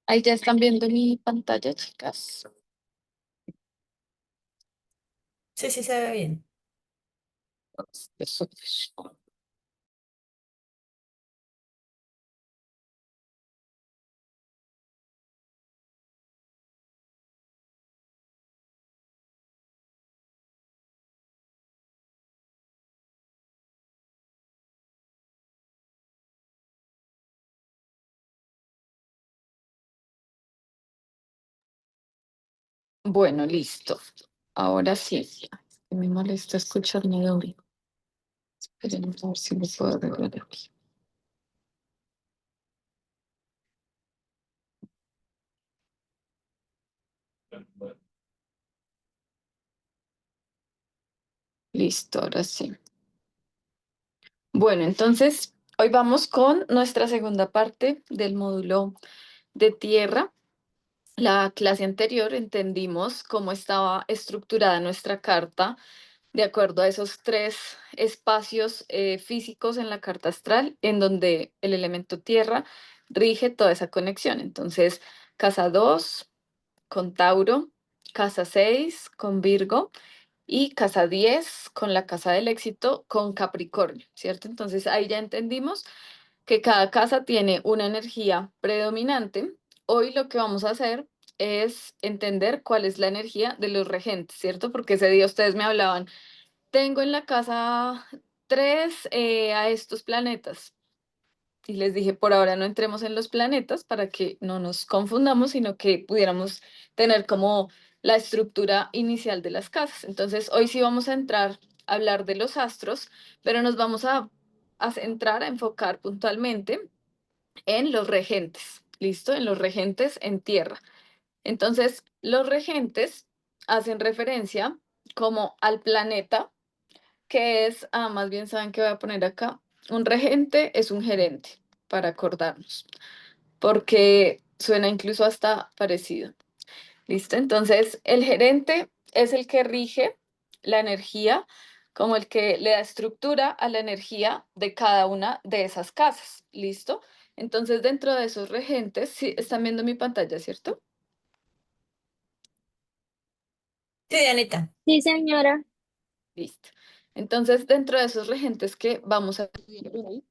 Ahí ya están viendo mi pantalla, chicas. Sí, sí se ve bien. Eso. Bueno, listo. Ahora sí. Me molesta escucharme doble. Esperen a ver si lo puedo arreglar aquí. Listo, ahora sí. Bueno, entonces hoy vamos con nuestra segunda parte del módulo de tierra. La clase anterior entendimos cómo estaba estructurada nuestra carta de acuerdo a esos tres espacios físicos en la carta astral, en donde el elemento tierra rige toda esa conexión. Entonces, casa 2 con Tauro, casa 6 con Virgo y casa 10 con la casa del éxito con Capricornio, ¿cierto? Entonces ahí ya entendimos que cada casa tiene una energía predominante. Hoy lo que vamos a hacer es entender cuál es la energía de los regentes, ¿cierto? Porque ese día ustedes me hablaban, tengo en la casa 3 a estos planetas. Y les dije, por ahora no entremos en los planetas para que no nos confundamos, sino que pudiéramos tener como la estructura inicial de las casas. Entonces, hoy sí vamos a entrar a hablar de los astros, pero nos vamos a centrar, a enfocar puntualmente en los regentes, ¿listo? En los regentes en tierra. Entonces, los regentes hacen referencia como al planeta, que es, más bien saben que voy a poner acá, un regente es un gerente, para acordarnos, porque suena incluso hasta parecido. ¿Listo? Entonces, el gerente es el que rige la energía, como el que le da estructura a la energía de cada una de esas casas. ¿Listo? Entonces, dentro de esos regentes, sí, están viendo mi pantalla, ¿cierto? Sí, Dianita. Sí, señora. Listo. Entonces, dentro de esos regentes que vamos a estudiar hoy,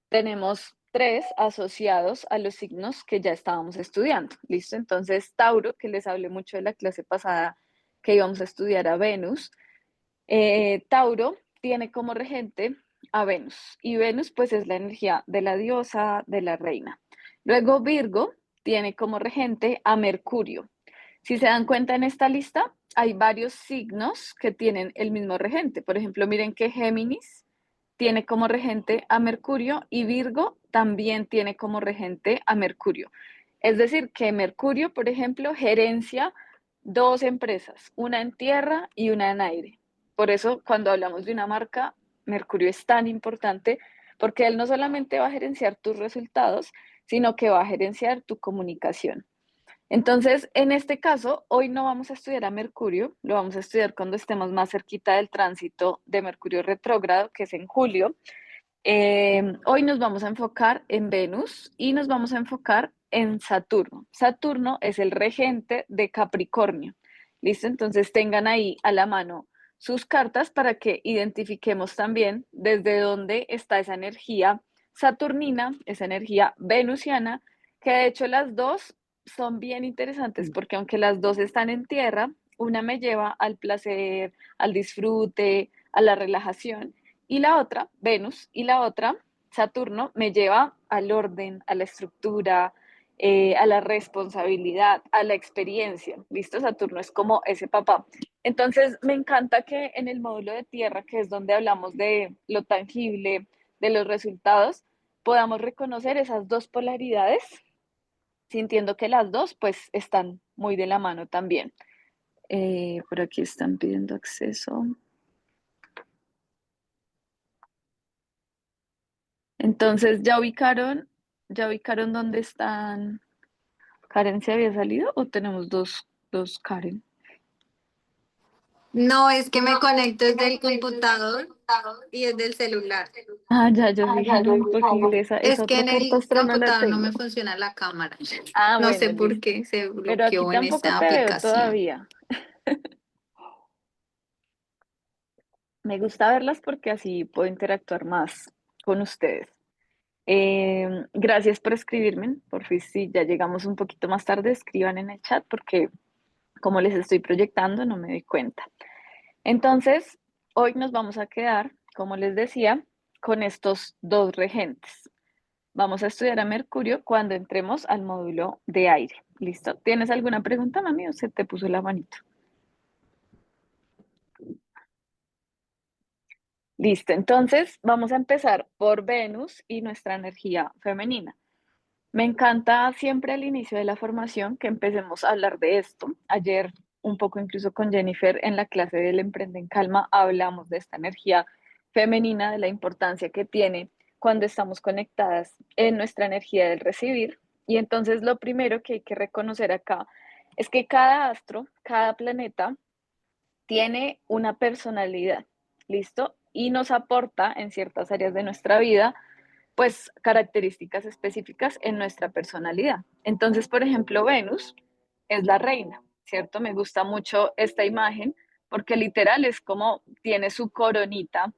tenemos tres asociados a los signos que ya estábamos estudiando. ¿Listo? Entonces, Tauro, que les hablé mucho de la clase pasada que íbamos a estudiar a Venus. Tauro tiene como regente a Venus y Venus pues es la energía de la diosa, de la reina. Luego Virgo tiene como regente a Mercurio. Si se dan cuenta en esta lista, hay varios signos que tienen el mismo regente. Por ejemplo, miren que Géminis tiene como regente a Mercurio y Virgo también tiene como regente a Mercurio. Es decir, que Mercurio, por ejemplo, gerencia dos empresas, una en tierra y una en aire. Por eso, cuando hablamos de una marca, Mercurio es tan importante porque él no solamente va a gerenciar tus resultados, sino que va a gerenciar tu comunicación. Entonces, en este caso, hoy no vamos a estudiar a Mercurio, lo vamos a estudiar cuando estemos más cerquita del tránsito de Mercurio retrógrado, que es en julio. Hoy nos vamos a enfocar en Venus y nos vamos a enfocar en Saturno. Saturno es el regente de Capricornio. ¿Listo? Entonces tengan ahí a la mano sus cartas para que identifiquemos también desde dónde está esa energía saturnina, esa energía venusiana, que de hecho las dos son bien interesantes porque aunque las dos están en tierra, una me lleva al placer, al disfrute, a la relajación y la otra, Venus, y la otra, Saturno, me lleva al orden, a la estructura, a la responsabilidad, a la experiencia. ¿Listo? Saturno es como ese papá. Entonces, me encanta que en el módulo de tierra, que es donde hablamos de lo tangible, de los resultados, podamos reconocer esas dos polaridades, sintiendo que las dos pues están muy de la mano también. Por aquí están pidiendo acceso. Entonces, ya ubicaron dónde están? ¿Karen se había salido o tenemos dos Karen? No, es que me conecto desde el computador y desde el celular. Ah, ya, yo dije, no, imposible, esa Es que otra en carta el astral no la computador no tengo. me funciona la cámara. Ah, No sé bueno, por listo. qué se Pero aquí bloqueó en tampoco esta te veo aplicación. todavía. Me gusta verlas porque así puedo interactuar más con ustedes. Gracias por escribirme. Por fin, si ya llegamos un poquito más tarde, escriban en el chat porque como les estoy proyectando, no me doy cuenta. Entonces, hoy nos vamos a quedar, como les decía, con estos dos regentes. Vamos a estudiar a Mercurio cuando entremos al módulo de aire. ¿Listo? ¿Tienes alguna pregunta, mami? ¿O se te puso la manito? Listo. Entonces, vamos a empezar por Venus y nuestra energía femenina. Me encanta siempre al inicio de la formación que empecemos a hablar de esto. Ayer, un poco incluso con Jennifer en la clase del Emprende en Calma, hablamos de esta energía femenina, de la importancia que tiene cuando estamos conectadas en nuestra energía del recibir. Y entonces lo primero que hay que reconocer acá es que cada astro, cada planeta tiene una personalidad, ¿listo? Y nos aporta en ciertas áreas de nuestra vida pues características específicas en nuestra personalidad. Entonces, por ejemplo, Venus es la reina, ¿cierto? Me gusta mucho esta imagen porque literal es como tiene su coronita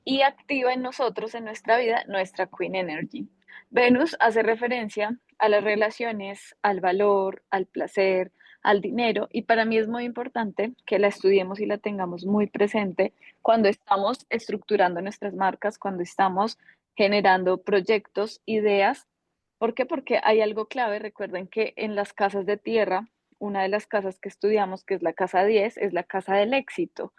y activa en nosotros, en nuestra vida, nuestra Queen Energy. Venus hace referencia a las relaciones, al valor, al placer, al dinero, y para mí es muy importante que la estudiemos y la tengamos muy presente cuando estamos estructurando nuestras marcas, cuando estamos generando proyectos, ideas. ¿Por qué? Porque hay algo clave. Recuerden que en las casas de tierra, una de las casas que estudiamos, que es la casa 10, es la casa del éxito.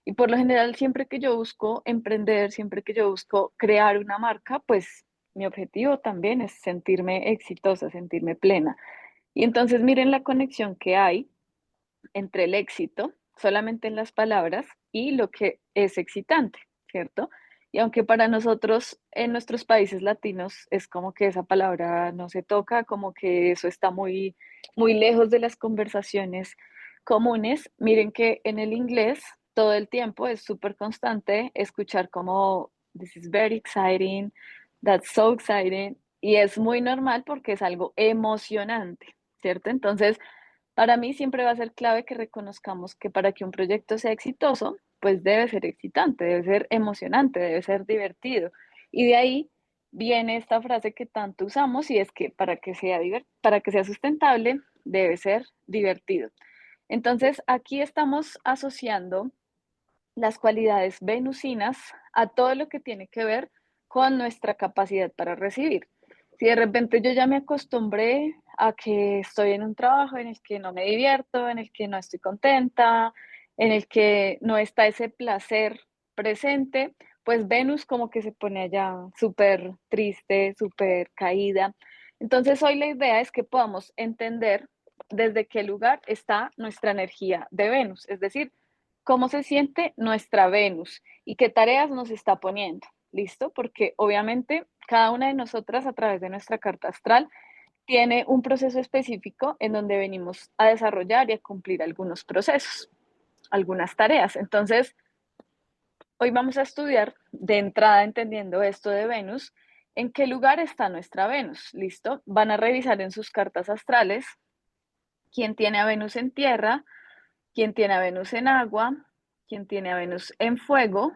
Y por lo general, siempre que yo busco emprender, siempre que yo busco crear una marca, pues mi objetivo también es sentirme exitosa, sentirme plena. Y entonces miren la conexión que hay entre el éxito, solamente en las palabras, y lo que es excitante, ¿cierto? Y aunque para nosotros en nuestros países latinos es como que esa palabra no se toca, como que eso está muy lejos de las conversaciones comunes, miren que en el inglés todo el tiempo es súper constante escuchar como this is very exciting, that's so exciting, y es muy normal porque es algo emocionante, ¿cierto? Entonces, para mí siempre va a ser clave que reconozcamos que para que un proyecto sea exitoso, pues debe ser excitante, debe ser emocionante, debe ser divertido. Y de ahí viene esta frase que tanto usamos y es que para que sea sustentable, debe ser divertido. Entonces, aquí estamos asociando las cualidades venusinas a todo lo que tiene que ver con nuestra capacidad para recibir. Si de repente yo ya me acostumbré a que estoy en un trabajo en el que no me divierto, en el que no estoy contenta, en el que no está ese placer presente, pues Venus como que se pone allá súper triste, súper caída. Entonces hoy la idea es que podamos entender desde qué lugar está nuestra energía de Venus, es decir, cómo se siente nuestra Venus y qué tareas nos está poniendo. ¿Listo? Porque obviamente cada una de nosotras a través de nuestra carta astral tiene un proceso específico en donde venimos a desarrollar y a cumplir algunos procesos, algunas tareas. Entonces, hoy vamos a estudiar de entrada entendiendo esto de Venus, en qué lugar está nuestra Venus. ¿Listo? Van a revisar en sus cartas astrales quién tiene a Venus en tierra, quién tiene a Venus en agua, quién tiene a Venus en fuego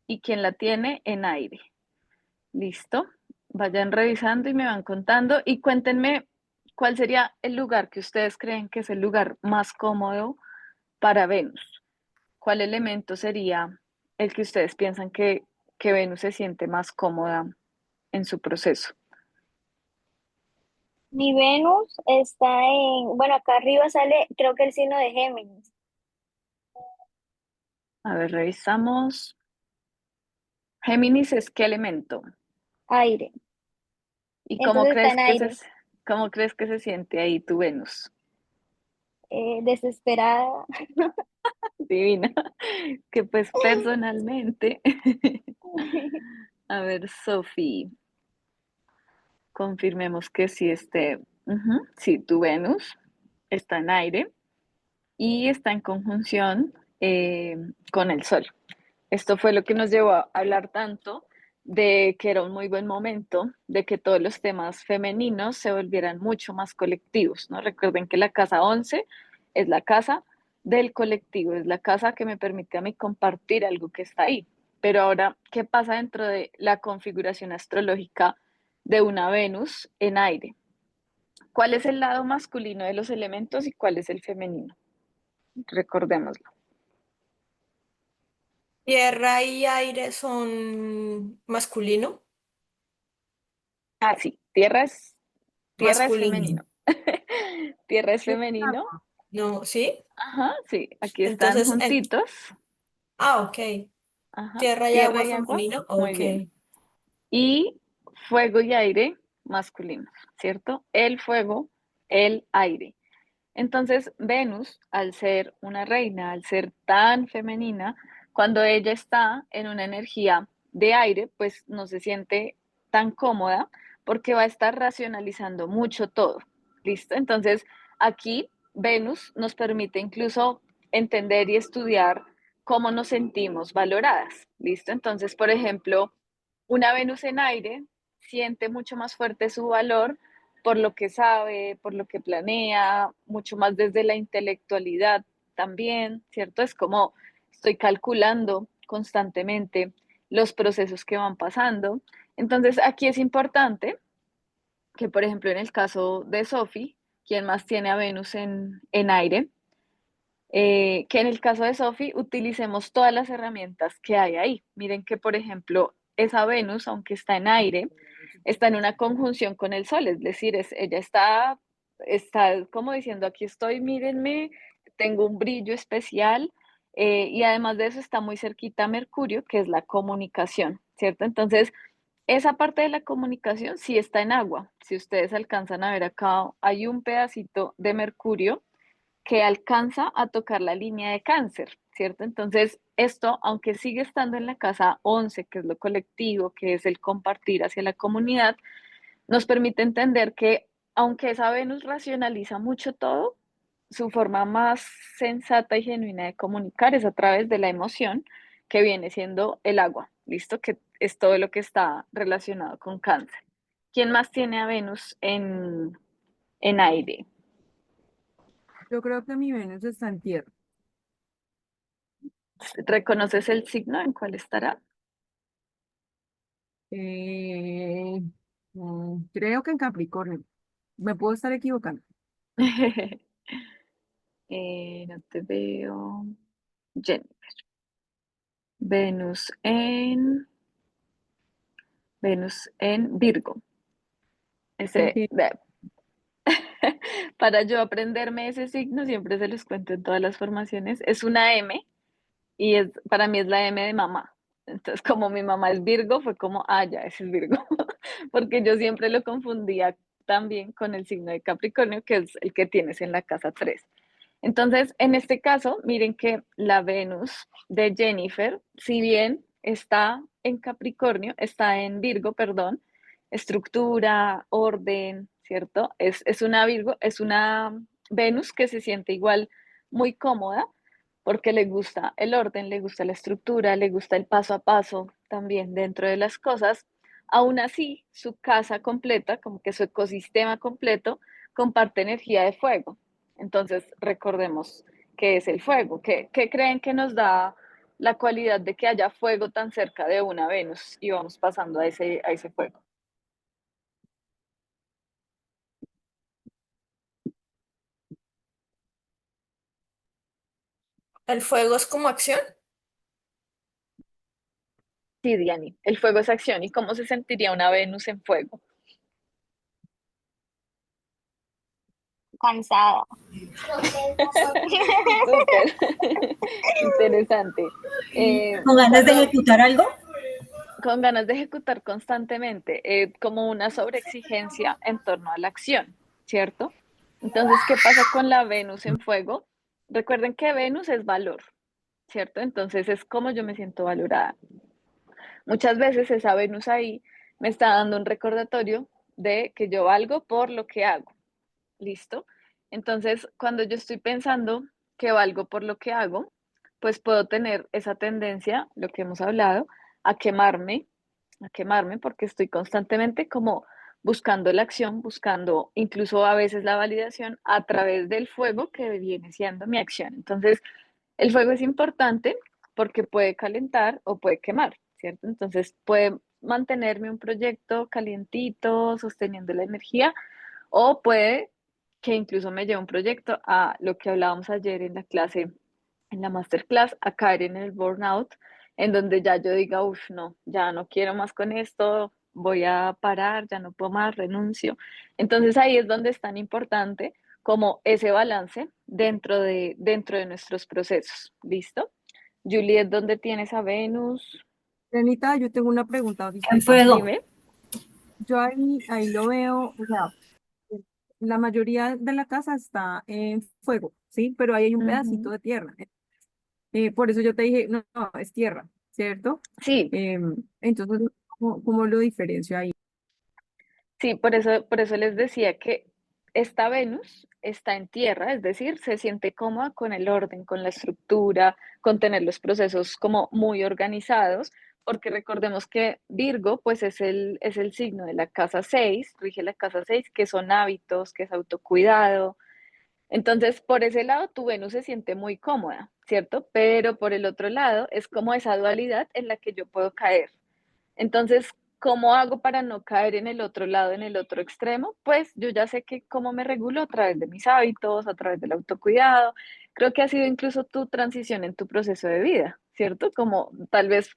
y quién la tiene en aire. Listo. Vayan revisando y me van contando y cuéntenme cuál sería el lugar que ustedes creen que es el lugar más cómodo para Venus. ¿Cuál elemento sería el que ustedes piensan que Venus se siente más cómoda en su proceso? Mi Venus está bueno, acá arriba sale, creo que el signo de Géminis, A ver, revisamos. Géminis es qué elemento. aire. ¿Y Entonces está en aire, cómo crees que se siente ahí tu Venus? desesperada. Divina. Que pues personalmente A ver, Sofi, confirmemos que sí sí, tu Venus está en aire y está en conjunción con el Sol. Esto fue lo que nos llevó a hablar tanto de que era un muy buen momento, de que todos los temas femeninos se volvieran mucho más colectivos, ¿no? Recuerden que la casa 11 es la casa del colectivo, es la casa que me permite a mí compartir algo que está ahí. Pero ahora, ¿qué pasa dentro de la configuración astrológica de una Venus en aire? ¿Cuál es el lado masculino de los elementos y cuál es el femenino? Recordémoslo. Tierra y aire son masculino. Ah, sí, tierra es Masculino. femenino. Tierra es Sí, femenino. No, ¿sí? Ajá, sí, aquí están Entonces, juntitos. ok. Ajá, Tierra y tierra agua y agua. femenino. Muy Ok. bien. Y fuego y aire masculino, ¿cierto? El fuego, el aire. Entonces, Venus, al ser una reina, al ser tan femenina, cuando ella está en una energía de aire, pues no se siente tan cómoda porque va a estar racionalizando mucho todo. ¿Listo? Entonces, aquí Venus nos permite incluso entender y estudiar cómo nos sentimos valoradas. ¿Listo? Entonces, por ejemplo, una Venus en aire siente mucho más fuerte su valor por lo que sabe, por lo que planea, mucho más desde la intelectualidad también, ¿cierto? Es como estoy calculando constantemente los procesos que van pasando. Entonces, aquí es importante que, por ejemplo, en el caso de Sophie, quien más tiene a Venus en aire, que en el caso de Sophie utilicemos todas las herramientas que hay ahí. Miren que, por ejemplo, esa Venus, aunque está en aire, está en una conjunción con el Sol, es decir, ella está como diciendo, aquí estoy, mírenme, tengo un brillo especial, y además de eso está muy cerquita a Mercurio, que es la comunicación, ¿cierto? Entonces, esa parte de la comunicación sí está en agua. Si ustedes alcanzan a ver acá, hay un pedacito de Mercurio que alcanza a tocar la línea de cáncer, ¿cierto? Entonces, esto, aunque sigue estando en la casa 11, que es lo colectivo, que es el compartir hacia la comunidad, nos permite entender que, aunque esa Venus racionaliza mucho todo, su forma más sensata y genuina de comunicar es a través de la emoción, que viene siendo el agua, ¿listo? Que es todo lo que está relacionado con cáncer. ¿Quién más tiene a Venus en aire? Yo creo que mi Venus está en tierra. ¿Reconoces el signo en cuál estará? Eh, Creo que en Capricornio. Me puedo estar equivocando. No te veo. Jen. Venus en Virgo. Ese, Ok. para yo aprenderme ese signo, siempre se los cuento en todas las formaciones. Es una M y para mí es la M de mamá. Entonces, como mi mamá es Virgo, fue como, ah, ya, ese es Virgo. Porque yo siempre lo confundía también con el signo de Capricornio, que es el que tienes en la casa 3. Entonces, en este caso, miren que la Venus de Jennifer, si bien está en Capricornio, está en Virgo, perdón, estructura, orden, ¿cierto? Es una Virgo, es una Venus que se siente igual muy cómoda porque le gusta el orden, le gusta la estructura, le gusta el paso a paso también dentro de las cosas. Aún así, su casa completa, como que su ecosistema completo, comparte energía de fuego. Entonces, recordemos qué es el fuego. ¿Qué creen que nos da la cualidad de que haya fuego tan cerca de una Venus y vamos pasando a ese fuego? ¿El fuego es como acción? Sí, Diani, el fuego es acción. ¿Y cómo se sentiría una Venus en fuego? Cansada. Súper interesante. ¿Con ganas de Cuando ejecutar algo? con ganas de ejecutar constantemente, como una sobreexigencia en torno a la acción, ¿cierto? Entonces, ¿qué pasa con la Venus en fuego? Recuerden que Venus es valor, ¿cierto? Entonces es como yo me siento valorada. muchas veces esa Venus ahí me está dando un recordatorio de que yo valgo por lo que hago. ¿Listo? Entonces, cuando yo estoy pensando que valgo por lo que hago, pues puedo tener esa tendencia, lo que hemos hablado, a quemarme, a quemarme porque estoy constantemente como buscando la acción, buscando incluso a veces la validación a través del fuego que viene siendo mi acción. Entonces, el fuego es importante porque puede calentar o puede quemar, ¿cierto? Entonces, puede mantenerme un proyecto calientito, sosteniendo la energía, o puede que incluso me lleve un proyecto a lo que hablábamos ayer en la clase, en la masterclass, a caer en el burnout, en donde ya yo diga, uff, no, ya no quiero más con esto, voy a parar, ya no puedo más, renuncio. Entonces ahí es donde es tan importante como ese balance dentro de nuestros procesos. ¿Listo? Juliet, ¿dónde tienes a Venus? Renita, yo tengo una pregunta, En disculpa. fuego. Dime. Yo ahí lo veo, o sea, la mayoría de la casa está en fuego, ¿sí? Pero ahí hay un pedacito Ujú. de tierra. Por eso yo te dije, no, no, es tierra, ¿cierto? Sí, Entonces, ¿cómo lo diferencio ahí? sí, por eso les decía que esta Venus está en tierra, es decir, se siente cómoda con el orden, con la estructura, con tener los procesos como muy organizados, porque recordemos que Virgo, pues es el signo de la casa 6, rige la casa 6, que son hábitos, que es autocuidado. Entonces, por ese lado, tu Venus se siente muy cómoda, ¿cierto? Pero por el otro lado, es como esa dualidad en la que yo puedo caer. Entonces, ¿cómo hago para no caer en el otro lado, en el otro extremo? Pues yo ya sé que cómo me regulo a través de mis hábitos, a través del autocuidado. Creo que ha sido incluso tu transición en tu proceso de vida, ¿cierto? Como tal vez,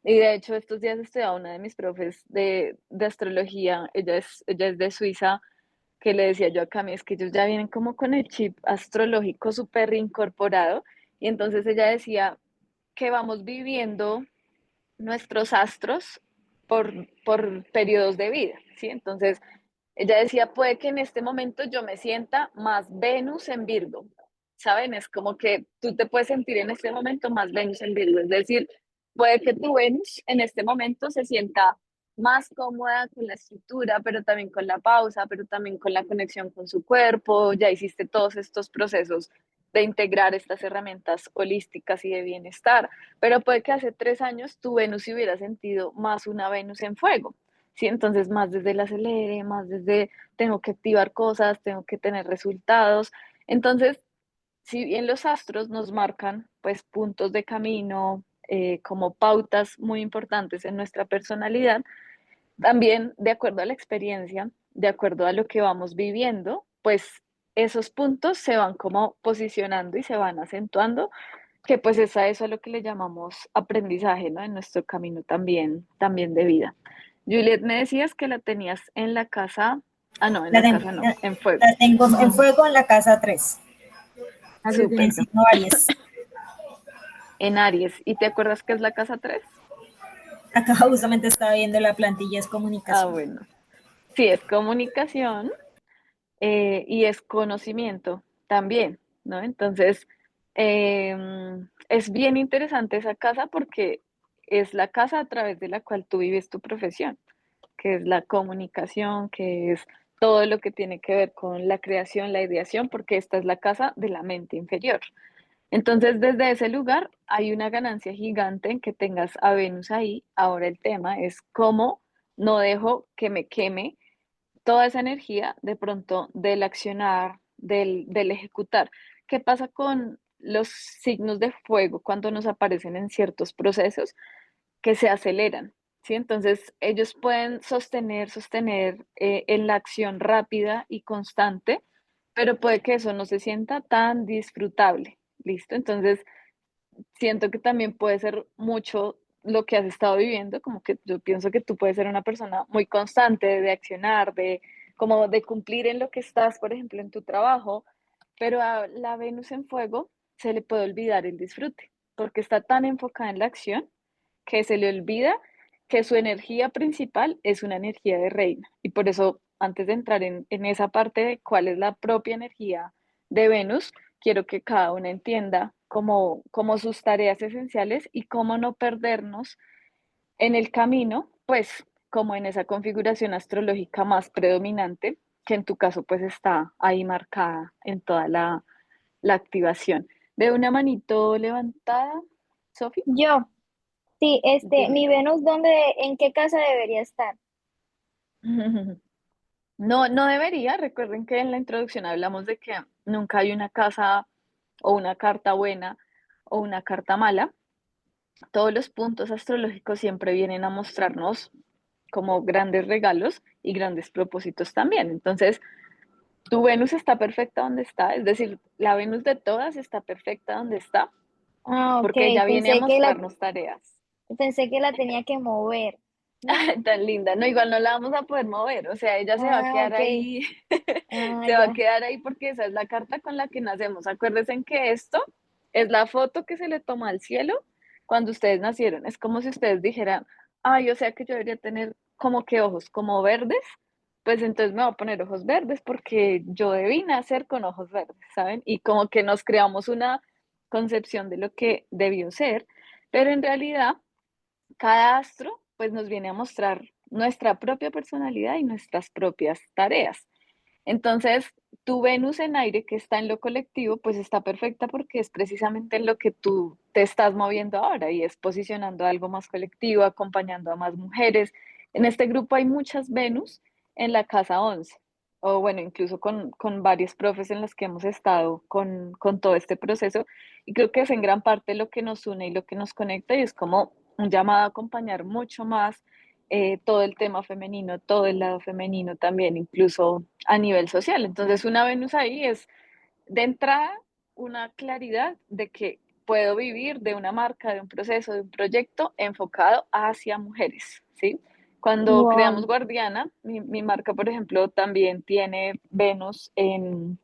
y de hecho estos días estoy a una de mis profes de astrología, ella es de Suiza, que le decía yo a Cami, es que ellos ya vienen como con el chip astrológico súper incorporado, y entonces ella decía que vamos viviendo nuestros astros por periodos de vida, ¿sí? Entonces, ella decía, puede que en este momento yo me sienta más Venus en Virgo, ¿saben? Es como que tú te puedes sentir en este momento más Venus en Virgo, es decir, puede que tu Venus en este momento se sienta más cómoda con la estructura, pero también con la pausa, pero también con la conexión con su cuerpo, ya hiciste todos estos procesos de integrar estas herramientas holísticas y de bienestar, pero puede que hace 3 años tu Venus se hubiera sentido más una Venus en fuego, ¿sí? Entonces más desde el acelere, más desde tengo que activar cosas, tengo que tener resultados. Entonces, si bien los astros nos marcan pues puntos de camino, como pautas muy importantes en nuestra personalidad, también de acuerdo a la experiencia, de acuerdo a lo que vamos viviendo, pues esos puntos se van como posicionando y se van acentuando, que pues es a eso a lo que le llamamos aprendizaje, ¿no? En nuestro camino también de vida. Juliet, me decías que la tenías en la casa, ah, no, en La, la ten- casa no, la- en fuego. la tengo en fuego en la casa 3, Así es, en Súper, Renita. signo Aries. en Aries. ¿Y te acuerdas qué es la casa 3? Acá justamente estaba viendo la plantilla, es Ah, comunicación. bueno. Sí, es comunicación, y es conocimiento también, ¿no? Entonces, es bien interesante esa casa porque es la casa a través de la cual tú vives tu profesión, que es la comunicación, que es todo lo que tiene que ver con la creación, la ideación, porque esta es la casa de la mente inferior. Entonces, desde ese lugar hay una ganancia gigante en que tengas a Venus ahí. Ahora el tema es cómo no dejo que me queme toda esa energía de pronto del accionar, del ejecutar. ¿Qué pasa con los signos de fuego cuando nos aparecen en ciertos procesos que se aceleran? ¿Sí? Entonces, ellos pueden sostener en la acción rápida y constante, pero puede que eso no se sienta tan disfrutable. ¿Listo? Entonces, siento que también puede ser mucho lo que has estado viviendo, como que yo pienso que tú puedes ser una persona muy constante de accionar, de como de cumplir en lo que estás, por ejemplo, en tu trabajo, pero a la Venus en fuego se le puede olvidar el disfrute, porque está tan enfocada en la acción que se le olvida que su energía principal es una energía de reina. Y por eso, antes de entrar en esa parte de cuál es la propia energía de Venus, quiero que cada una entienda como sus tareas esenciales y cómo no perdernos en el camino, pues como en esa configuración astrológica más predominante, que en tu caso pues está ahí marcada en toda la activación. Veo una manito levantada, Sofi. Yo, sí, Dime. mi Venus, en qué casa debería estar? No, no debería. Recuerden que en la introducción hablamos de que nunca hay una casa o una carta buena o una carta mala. Todos los puntos astrológicos siempre vienen a mostrarnos como grandes regalos y grandes propósitos también. Entonces, tu Venus está perfecta donde está, es decir, la Venus de todas está perfecta donde está, Ah, ok, porque ella viene a pensé que mostrarnos tareas. pensé que la tenía que mover, ¿no? Tan linda, no, igual no la vamos a poder mover, o sea, ella se va a Ah, quedar ok, ahí, ah, se va a ya. quedar ahí porque esa es la carta con la que nacemos. Acuérdense que esto es la foto que se le toma al cielo cuando ustedes nacieron. Es como si ustedes dijeran, ay, o sea que yo debería tener como que ojos como verdes, pues entonces me voy a poner ojos verdes porque yo debí nacer con ojos verdes, ¿saben? Y como que nos creamos una concepción de lo que debió ser, pero en realidad cada astro pues nos viene a mostrar nuestra propia personalidad y nuestras propias tareas. Entonces, tu Venus en aire que está en lo colectivo, pues está perfecta porque es precisamente en lo que tú te estás moviendo ahora y es posicionando algo más colectivo, acompañando a más mujeres. En este grupo hay muchas Venus en la casa 11 o bueno, incluso con varios profes en los que hemos estado con todo este proceso y creo que es en gran parte lo que nos une y lo que nos conecta y es como un llamado a acompañar mucho más todo el tema femenino, todo el lado femenino también, incluso a nivel social. Entonces, una Venus ahí es de entrada una claridad de que puedo vivir de una marca, de un proceso, de un proyecto enfocado hacia mujeres, ¿sí? Cuando creamos Wow. Guardiana, mi marca, por ejemplo, también tiene Venus en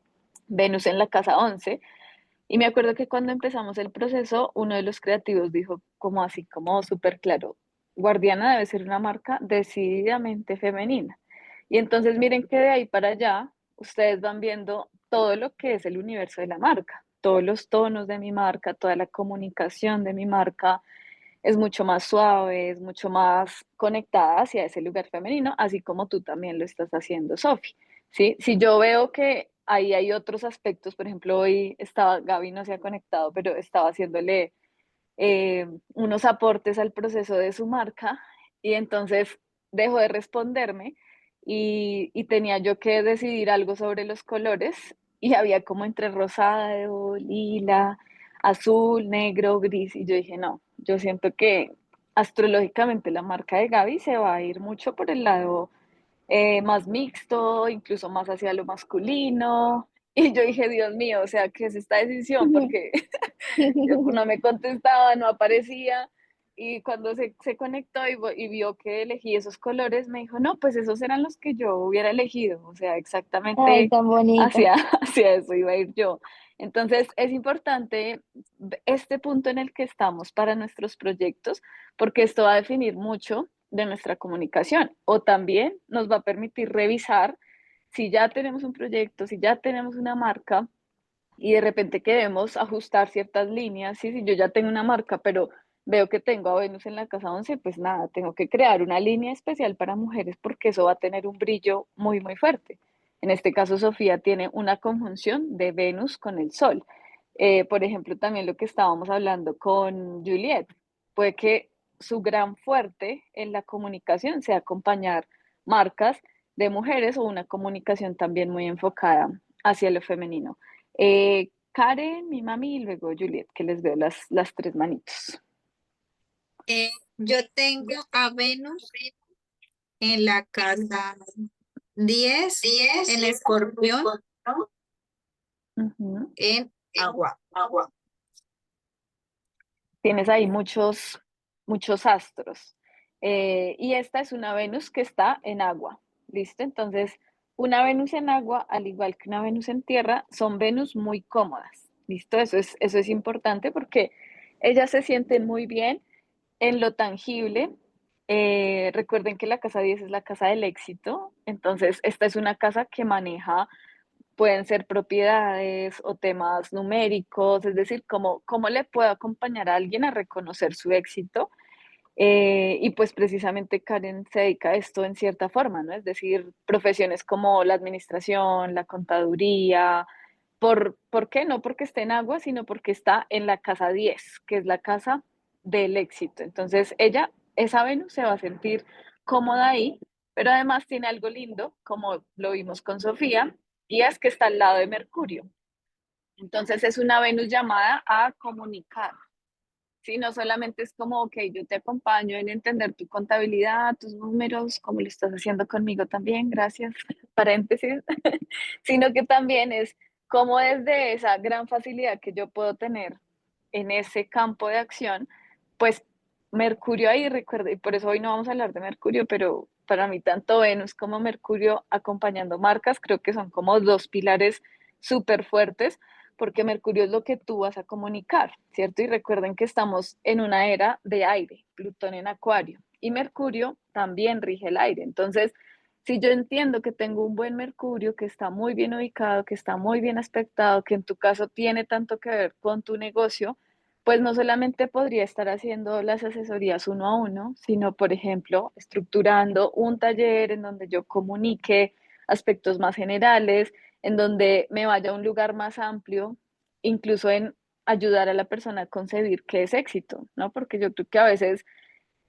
la casa 11 y me acuerdo que cuando empezamos el proceso, uno de los creativos dijo como así, como súper claro, Guardiana debe ser una marca decididamente femenina. Y entonces miren que de ahí para allá, ustedes van viendo todo lo que es el universo de la marca, todos los tonos de mi marca, toda la comunicación de mi marca es mucho más suave, es mucho más conectada hacia ese lugar femenino, así como tú también lo estás haciendo, Sofi. ¿Sí? Si yo veo que ahí hay otros aspectos, por ejemplo, hoy estaba, Gaby no se ha conectado, pero estaba haciéndole unos aportes al proceso de su marca y entonces dejó de responderme y tenía yo que decidir algo sobre los colores y había como entre rosado, lila, azul, negro, gris y yo dije, no, yo siento que astrológicamente la marca de Gaby se va a ir mucho por el lado más mixto, incluso más hacia lo masculino. Y yo dije, Dios mío, o sea, ¿qué es esta decisión? Porque no me contestaba, no aparecía. Y cuando se conectó y vio que elegí esos colores, me dijo, no, pues esos eran los que yo hubiera elegido. O sea, Ay, exactamente tan bonito. hacia, hacia eso iba a ir yo. Entonces, es importante este punto en el que estamos para nuestros proyectos, porque esto va a definir mucho de nuestra comunicación o también nos va a permitir revisar si ya tenemos un proyecto, si ya tenemos una marca, y de repente queremos ajustar ciertas líneas, ¿sí? Si yo ya tengo una marca, pero veo que tengo a Venus en la casa 11 pues nada, tengo que crear una línea especial para mujeres porque eso va a tener un brillo muy, muy fuerte. En este caso, Sofía tiene una conjunción de Venus con el Sol. Por ejemplo, también lo que estábamos hablando con Juliet, puede que su gran fuerte en la comunicación sea acompañar marcas de mujeres o una comunicación también muy enfocada hacia lo femenino. Karen, mi mami y luego Juliet, que les veo las tres manitos. Yo tengo a Venus en la casa 10 en Escorpión, Ujú. en agua. Tienes ahí muchos, muchos astros. Y esta es una Venus que está en agua, ¿listo? Entonces, una Venus en agua, al igual que una Venus en tierra, son Venus muy cómodas, ¿listo? Eso es importante porque ellas se sienten muy bien en lo tangible. Recuerden que la casa 10 es la casa del éxito, entonces esta es una casa que maneja, pueden ser propiedades o temas numéricos, es decir, cómo le puedo acompañar a alguien a reconocer su éxito Y pues precisamente Karen se dedica a esto en cierta forma, ¿no? Es decir, profesiones como la administración, la contaduría. ¿Por qué? No porque esté en agua, sino porque está en la casa 10, que es la casa del éxito. Entonces, esa Venus, se va a sentir cómoda ahí, pero además tiene algo lindo, como lo vimos con Sofía, y es que está al lado de Mercurio. Entonces, es una Venus llamada a comunicar. Sí, no solamente es como, ok, yo te acompaño en entender tu contabilidad, tus números, como lo estás haciendo conmigo también, gracias, paréntesis, sino que también es como desde esa gran facilidad que yo puedo tener en ese campo de acción, pues Mercurio ahí, recuerda, y por eso hoy no vamos a hablar de Mercurio, pero para mí tanto Venus como Mercurio acompañando marcas, creo que son como dos pilares súper fuertes porque Mercurio es lo que tú vas a comunicar, ¿cierto? Y recuerden que estamos en una era de aire, Plutón en Acuario, y Mercurio también rige el aire. Entonces, si yo entiendo que tengo un buen Mercurio, que está muy bien ubicado, que está muy bien aspectado, que en tu caso tiene tanto que ver con tu negocio, pues no solamente podría estar haciendo las asesorías uno a uno, sino, por ejemplo, estructurando un taller en donde yo comunique aspectos más generales, en donde me vaya a un lugar más amplio, incluso en ayudar a la persona a concebir qué es éxito, ¿no? Porque yo creo que a veces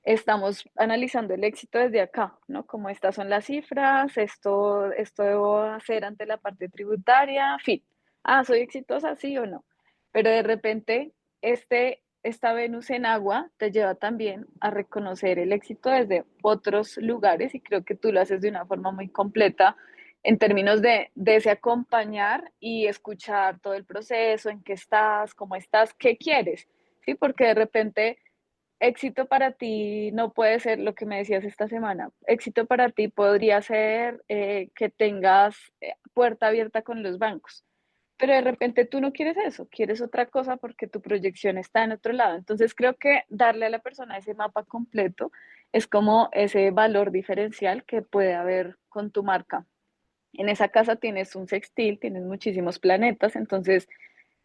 estamos analizando el éxito desde acá, ¿no? Como estas son las cifras, esto debo hacer ante la parte tributaria, fin. Ah, ¿soy exitosa, sí o no? Pero de repente, esta Venus en agua te lleva también a reconocer el éxito desde otros lugares y creo que tú lo haces de una forma muy completa en términos de ese acompañar y escuchar todo el proceso, en qué estás, cómo estás, qué quieres, ¿sí? Porque de repente éxito para ti no puede ser lo que me decías esta semana. Éxito para ti podría ser que tengas puerta abierta con los bancos, pero de repente tú no quieres eso, quieres otra cosa porque tu proyección está en otro lado. Entonces creo que darle a la persona ese mapa completo es como ese valor diferencial que puede haber con tu marca. En esa casa tienes un sextil, tienes muchísimos planetas, entonces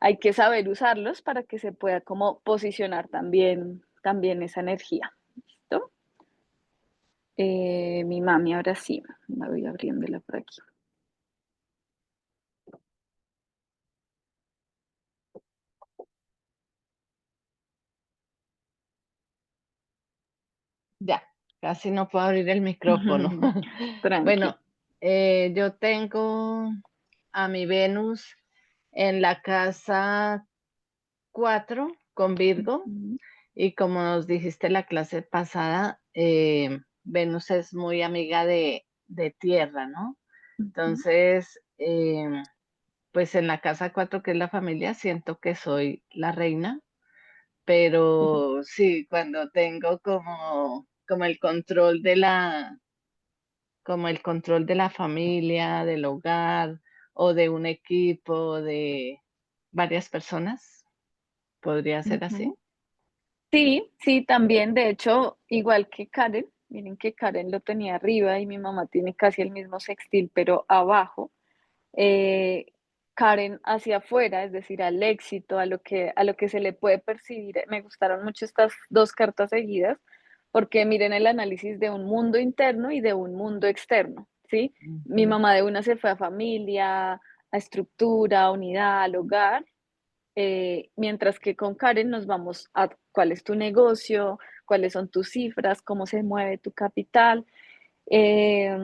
hay que saber usarlos para que se pueda como posicionar también esa energía. ¿Listo? Mi mami, ahora sí, la voy abriéndola por aquí. Ya, casi no puedo abrir el micrófono. Tranqui. Bueno, yo tengo a mi Venus en la casa 4 con Virgo y como nos dijiste la clase pasada, Venus es muy amiga de tierra, ¿no? Entonces, pues en la casa 4 que es la familia, siento que soy la reina, pero sí, cuando tengo como el control como el control de la familia, del hogar o de un equipo de varias personas, podría ser así. Sí, sí, también, de hecho, igual que Karen, miren que Karen lo tenía arriba y mi mamá tiene casi el mismo sextil, pero abajo. eh, Karen hacia afuera, es decir, al éxito, a lo que se le puede percibir. Me gustaron mucho estas dos cartas seguidas, porque miren el análisis de un mundo interno y de un mundo externo, ¿sí? Mi Ujú. mamá de una se fue a familia, a estructura, a unidad, al hogar, mientras que con Karen nos vamos a cuál es tu negocio, cuáles son tus cifras, cómo se mueve tu capital. Eh,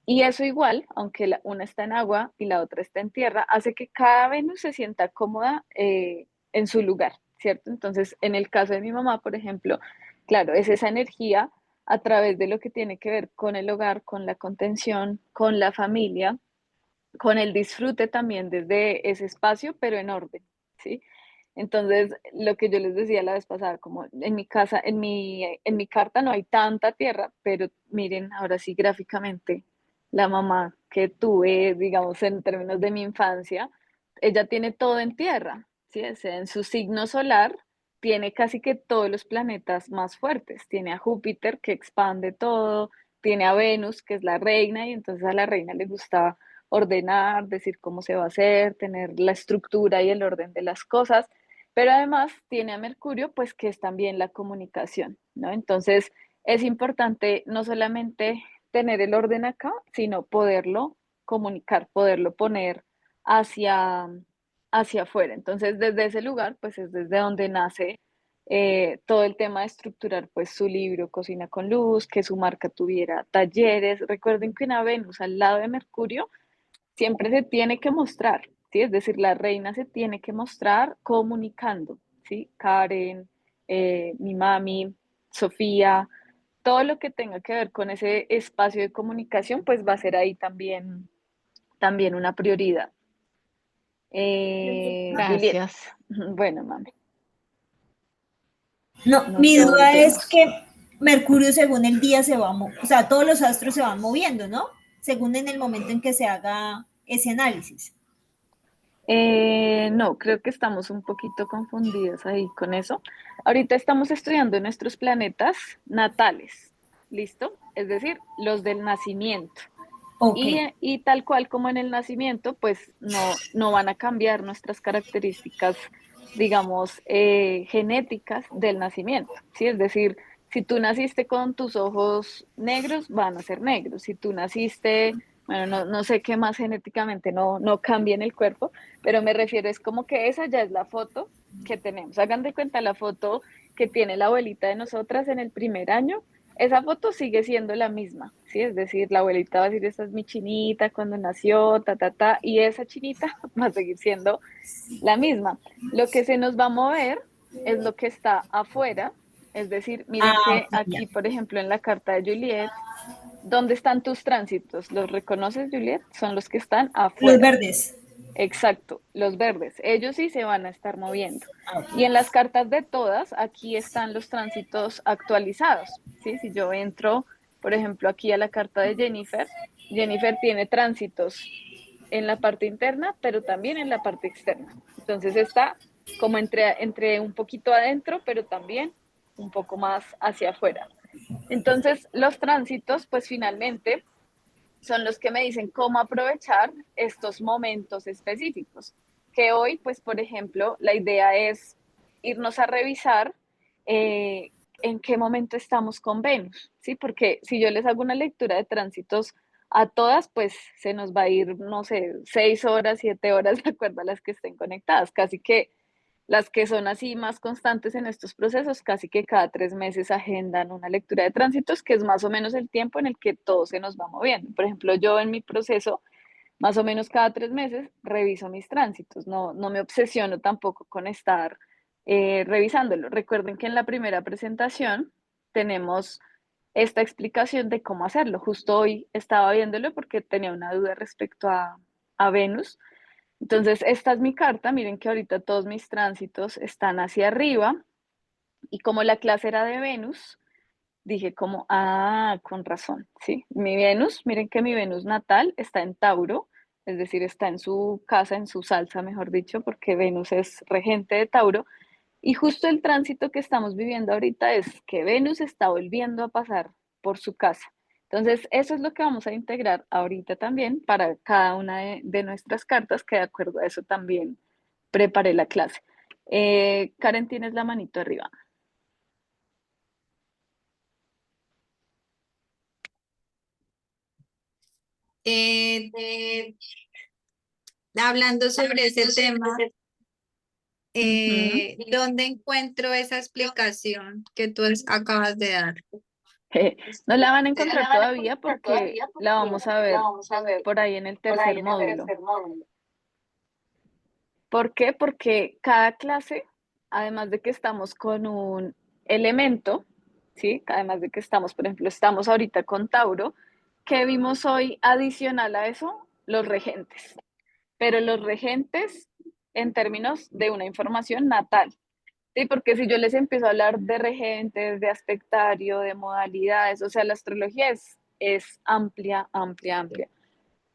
y eso igual, aunque una está en agua y la otra está en tierra, hace que cada Venus se sienta cómoda en su lugar, ¿cierto? Entonces, en el caso de mi mamá, por ejemplo, claro, es esa energía a través de lo que tiene que ver con el hogar, con la contención, con la familia, con el disfrute también desde ese espacio, pero en orden, ¿sí? Entonces, lo que yo les decía la vez pasada, como en mi casa, en mi carta no hay tanta tierra, pero miren, ahora sí gráficamente, la mamá que tuve, digamos, en términos de mi infancia, ella tiene todo en tierra, ¿sí? O sea, en su signo solar tiene casi que todos los planetas más fuertes. Tiene a Júpiter que expande todo, tiene a Venus que es la reina y entonces a la reina le gusta ordenar, decir cómo se va a hacer, tener la estructura y el orden de las cosas. pero además tiene a Mercurio, pues que es también la comunicación, ¿no? Entonces es importante no solamente tener el orden acá, sino poderlo comunicar, poderlo poner hacia, hacia afuera. Entonces desde ese lugar, pues es desde donde nace todo el tema de estructurar pues su libro Cocina con Luz, que su marca tuviera talleres. Recuerden que una Venus al lado de Mercurio siempre se tiene que mostrar, ¿sí? Es decir, la reina se tiene que mostrar comunicando, ¿sí? Karen, mi mami, Sofía, todo lo que tenga que ver con ese espacio de comunicación, pues va a ser ahí también, también una prioridad. Juliet, Gracias. bueno, mami, No, nos mi duda es devolvemos. que Mercurio según el día se va, o sea, todos los astros se van moviendo, ¿no? Según en el momento en que se haga ese análisis. No, creo que estamos un poquito confundidas ahí con eso. Ahorita estamos estudiando nuestros planetas natales, ¿listo? Es decir, los del nacimiento. Ok. Y tal cual como en el nacimiento, pues no van a cambiar nuestras características, digamos, genéticas del nacimiento, ¿sí? Es decir, si tú naciste con tus ojos negros, van a ser negros. Si tú naciste, bueno, no sé qué más genéticamente no cambia en el cuerpo, pero me refiero, es como que esa ya es la foto que tenemos. Hagan de cuenta la foto que tiene la abuelita de nosotras en el primer año, esa foto sigue siendo la misma, ¿sí? Es decir, la abuelita va a decir, esta es mi chinita cuando nació, y esa chinita va a seguir siendo la misma. Lo que se nos va a mover es lo que está afuera, es decir, miren Ah, que ok, ya. aquí, por ejemplo, en la carta de Juliet, ¿dónde están tus tránsitos? ¿Los reconoces, Juliet? Son los que están Los afuera. verdes. Exacto, los verdes, ellos sí se van a estar moviendo. Ah, ok. Y en las cartas de todas, aquí están los tránsitos actualizados, ¿sí? Si yo entro, por ejemplo, aquí a la carta de Jennifer, Jennifer tiene tránsitos en la parte interna, pero también en la parte externa. Entonces está como entre un poquito adentro, pero también un poco más hacia afuera. Entonces, los tránsitos, pues finalmente son los que me dicen cómo aprovechar estos momentos específicos. Que hoy, pues, por ejemplo, la idea es irnos a revisar en qué momento estamos con Venus, ¿sí? Porque si yo les hago una lectura de tránsitos a todas, pues se nos va a ir, no sé, 6 horas, 7 horas, de acuerdo a las que estén conectadas. Casi que las que son así más constantes en estos procesos, casi que cada 3 meses agendan una lectura de tránsitos, que es más o menos el tiempo en el que todo se nos va moviendo. Por ejemplo, yo en mi proceso, más o menos cada 3 meses, reviso mis tránsitos. No me obsesiono tampoco con estar revisándolo. Recuerden que en la primera presentación tenemos esta explicación de cómo hacerlo. Justo hoy estaba viéndolo porque tenía una duda respecto a Venus. Entonces, esta es mi carta. Miren que ahorita todos mis tránsitos están hacia arriba y como la clase era de Venus, dije como, con razón, ¿sí? Mi Venus, miren que mi Venus natal está en Tauro, es decir, está en su casa, en su salsa, mejor dicho, porque Venus es regente de Tauro. Y justo el tránsito que estamos viviendo ahorita es que Venus está volviendo a pasar por su casa. Entonces, eso es lo que vamos a integrar ahorita también para cada una de nuestras cartas, que de acuerdo a eso también preparé la clase. Karen, tienes la manito arriba. Eh, Hablando sobre ese tema, Ujú. ¿dónde encuentro esa explicación que tú acabas de dar? No la van a encontrar todavía porque la vamos a ver por ahí en el tercer módulo. ¿Por qué? Porque cada clase, además de que estamos con un elemento, ¿sí? Además de que estamos, por ejemplo, estamos ahorita con Tauro, ¿qué vimos hoy adicional a eso? Los regentes. Pero los regentes en términos de una información natal. Sí, porque si yo les empiezo a hablar de regentes, de aspectario, de modalidades, o sea, la astrología es amplia, amplia, amplia.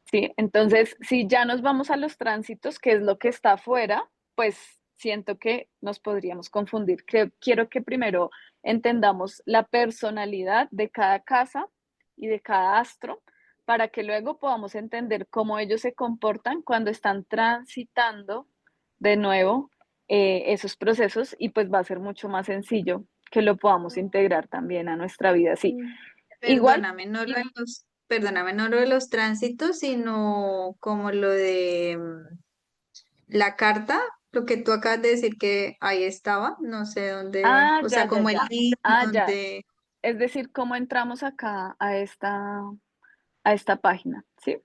Sí, entonces, si ya nos vamos a los tránsitos, que es lo que está afuera, pues siento que nos podríamos confundir. Quiero que primero entendamos la personalidad de cada casa y de cada astro para que luego podamos entender cómo ellos se comportan cuando están transitando de nuevo esos procesos y pues va a ser mucho más sencillo que lo podamos integrar también a nuestra vida. Sí, igual, Perdóname, no lo de los tránsitos, sino como lo de la carta, lo que tú acabas de decir que ahí estaba, no sé dónde, o sea, como el ya. link Ya. donde... Es decir, cómo entramos acá a esta página, ¿sí?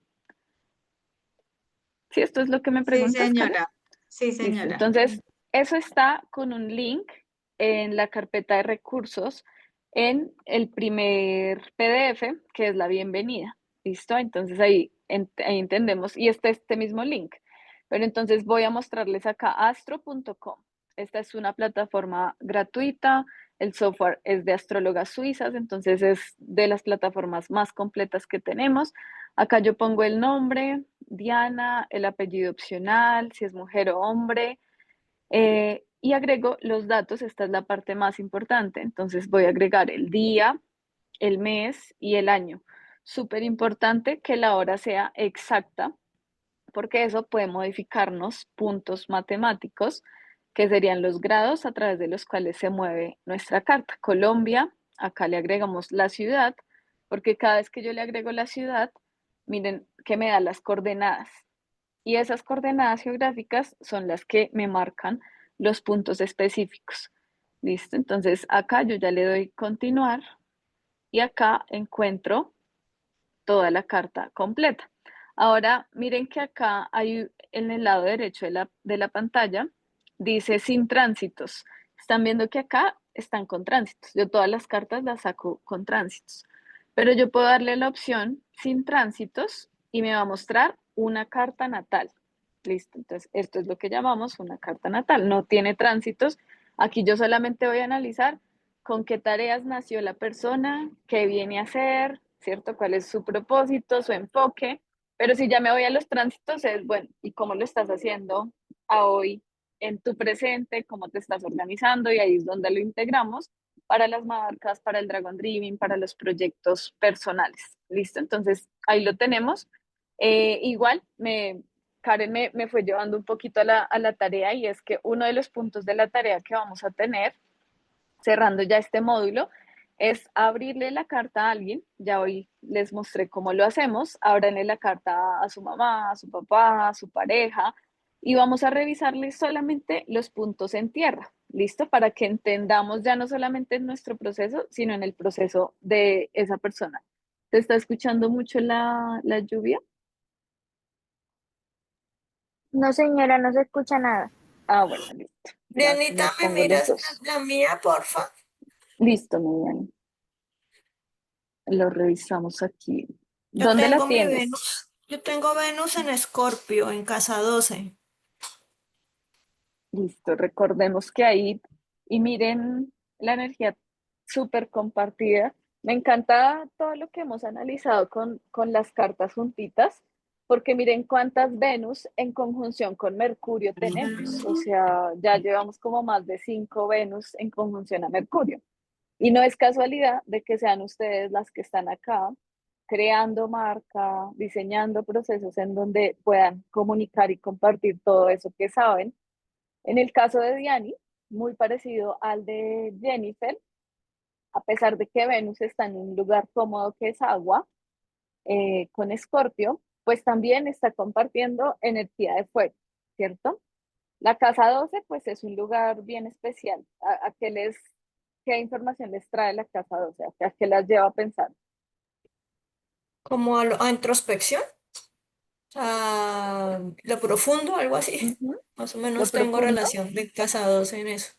¿Sí? ¿Esto es lo que me Sí, preguntas, Karen? señora. Sí, Listo. señora. Entonces, eso está con un link en la carpeta de recursos en el primer PDF, que es la bienvenida. ¿Listo? Entonces ahí, ahí entendemos. Y este mismo link. Pero entonces voy a mostrarles acá astro.com. Esta es una plataforma gratuita. El software es de astrólogas suizas, entonces es de las plataformas más completas que tenemos. Acá yo pongo el nombre, Diana, el apellido opcional, si es mujer o hombre, y agrego los datos. Esta es la parte más importante. Entonces voy a agregar el día, el mes y el año. Súper importante que la hora sea exacta, porque eso puede modificarnos puntos matemáticos, que serían los grados a través de los cuales se mueve nuestra carta. Colombia, acá le agregamos la ciudad, porque cada vez que yo le agrego la ciudad, miren que me da las coordenadas. Y esas coordenadas geográficas son las que me marcan los puntos específicos. ¿Listo? Entonces acá yo ya le doy continuar y acá encuentro toda la carta completa. Ahora miren que acá hay en el lado derecho de la pantalla, dice sin tránsitos. Están viendo que acá están con tránsitos. Yo todas las cartas las saco con tránsitos. Pero yo puedo darle la opción sin tránsitos y me va a mostrar una carta natal. Listo, entonces esto es lo que llamamos una carta natal. No tiene tránsitos. Aquí yo solamente voy a analizar con qué tareas nació la persona, qué viene a hacer, ¿cierto? ¿Cuál es su propósito, su enfoque? Pero si ya me voy a los tránsitos, es bueno, ¿y cómo lo estás haciendo a hoy en tu presente? ¿Cómo te estás organizando? Y ahí es donde lo integramos para las marcas, para el Dragon Dreaming, para los proyectos personales. ¿Listo? Entonces, ahí lo tenemos. Igual, Karen me fue llevando un poquito a la tarea y es que uno de los puntos de la tarea que vamos a tener cerrando ya este módulo, es abrirle la carta a alguien. Ya hoy les mostré cómo lo hacemos. Ábranle la carta a su mamá, a su papá, a su pareja y vamos a revisarle solamente los puntos en tierra. ¿Listo? Para que entendamos ya no solamente en nuestro proceso, sino en el proceso de esa persona. ¿Te está escuchando mucho la lluvia? No, señora, no se escucha nada. Ah, bueno, listo. Dianita, Les ¿me pongo los miras dos. la mía, porfa? Listo, Mediani. Lo revisamos aquí. Yo ¿Dónde la tengo mi tienes? Venus, yo tengo Venus en Escorpio, en casa 12. Listo, recordemos que ahí, y miren la energía súper compartida. Me encanta todo lo que hemos analizado con las cartas juntitas, porque miren cuántas Venus en conjunción con Mercurio tenemos. O sea, ya llevamos como más de 5 Venus en conjunción a Mercurio. Y no es casualidad de que sean ustedes las que están acá creando marca, diseñando procesos en donde puedan comunicar y compartir todo eso que saben. En el caso de Diani, muy parecido al de Jennifer, a pesar de que Venus está en un lugar cómodo que es agua, con Escorpio, pues también está compartiendo energía de fuego, ¿cierto? La casa 12, pues es un lugar bien especial. ¿Qué información les trae la casa 12? ¿A qué las lleva a pensar? Como a introspección, a lo profundo, algo así. Ujú. Más o Lo menos tengo profundo. relación de casa 12 en eso.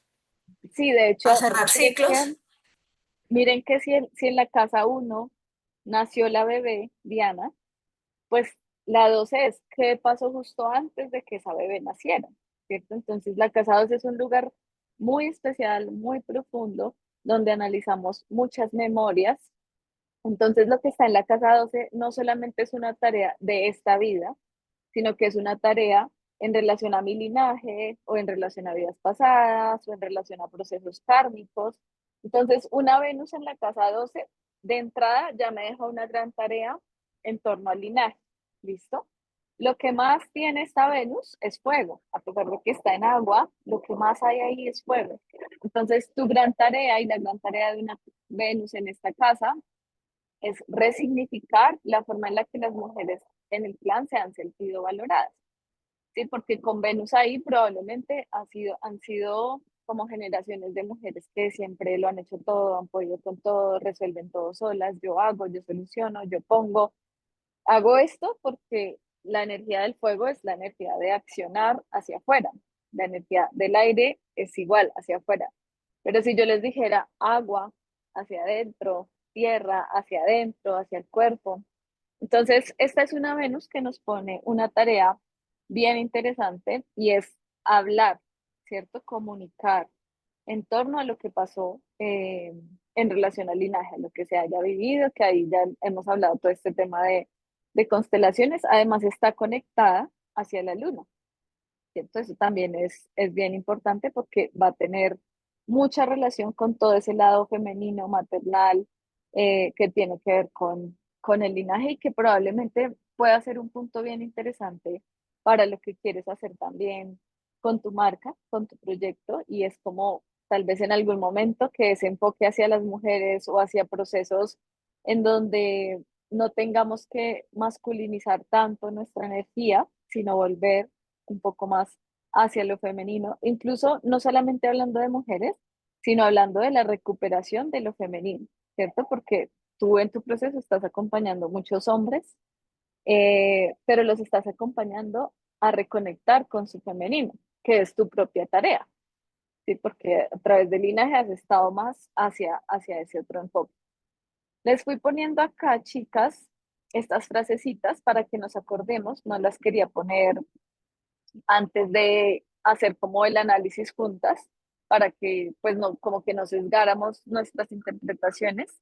Sí, de A hecho, cerrar ciclos. miren que si en la casa 1 nació la bebé Diana, pues la 12 es qué pasó justo antes de que esa bebé naciera, ¿cierto? Entonces la casa 12 es un lugar muy especial, muy profundo, donde analizamos muchas memorias. Entonces lo que está en la casa 12 no solamente es una tarea de esta vida, sino que es una tarea en relación a mi linaje o en relación a vidas pasadas o en relación a procesos kármicos. Entonces, una Venus en la casa 12 de entrada ya me deja una gran tarea en torno al linaje. ¿Listo? lo que más tiene esta Venus es fuego, a pesar de que está en agua, lo que más hay ahí es fuego. Entonces, tu gran tarea y la gran tarea de una Venus en esta casa es resignificar la forma en la que las mujeres en el clan se han sentido valoradas, ¿sí? Porque con Venus ahí probablemente han sido como generaciones de mujeres que siempre lo han hecho todo, han podido con todo, resuelven todo solas, yo hago, yo soluciono, yo pongo. Hago esto porque la energía del fuego es la energía de accionar hacia afuera. La energía del aire es igual hacia afuera. Pero si yo les dijera agua hacia adentro, tierra hacia adentro, hacia el cuerpo. Entonces, esta es una Venus que nos pone una tarea bien interesante y es hablar, ¿cierto? Comunicar en torno a lo que pasó en relación al linaje, a lo que se haya vivido, que ahí ya hemos hablado todo este tema de constelaciones, además está conectada hacia la luna, ¿cierto? Eso también es bien importante porque va a tener mucha relación con todo ese lado femenino, maternal, que tiene que ver con el linaje y que probablemente pueda ser un punto bien interesante para lo que quieres hacer también con tu marca, con tu proyecto, y es como tal vez en algún momento que se enfoque hacia las mujeres o hacia procesos en donde no tengamos que masculinizar tanto nuestra energía, sino volver un poco más hacia lo femenino, incluso no solamente hablando de mujeres, sino hablando de la recuperación de lo femenino, ¿cierto? Porque tú en tu proceso estás acompañando muchos hombres, pero los estás acompañando a reconectar con su femenino, que es tu propia tarea, ¿sí? Porque a través del linaje has estado más hacia ese otro enfoque. Les fui poniendo acá, chicas, estas frasecitas para que nos acordemos, no las quería poner antes de hacer como el análisis juntas para que pues no, como que no sesgáramos nuestras interpretaciones,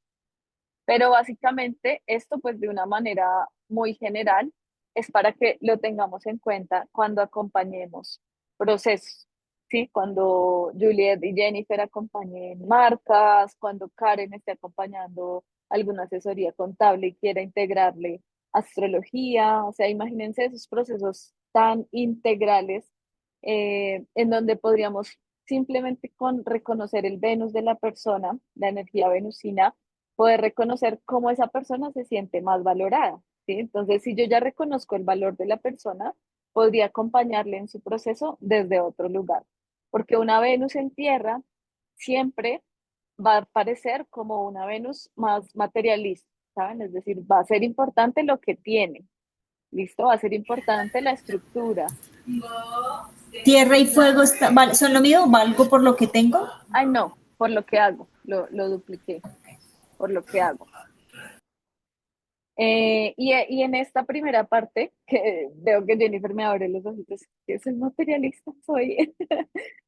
pero básicamente esto pues de una manera muy general es para que lo tengamos en cuenta cuando acompañemos procesos, ¿sí? Cuando Juliet y Jennifer acompañen marcas, cuando Karen esté acompañando alguna asesoría contable y quiera integrarle astrología, o sea, imagínense esos procesos tan integrales en donde podríamos simplemente con reconocer el Venus de la persona, la energía venusina, poder reconocer cómo esa persona se siente más valorada, ¿sí? Entonces, si yo ya reconozco el valor de la persona, podría acompañarle en su proceso desde otro lugar, porque una Venus en tierra siempre va a parecer como una Venus más materialista, ¿saben? Es decir, va a ser importante lo que tiene, ¿listo? Va a ser importante la estructura. Tierra y fuego son lo mismo, valgo por lo que tengo. Ay, no, por lo que hago, lo dupliqué, por lo que hago. Y en esta primera parte, que veo que Jennifer me abre los ojitos, que soy materialista, soy.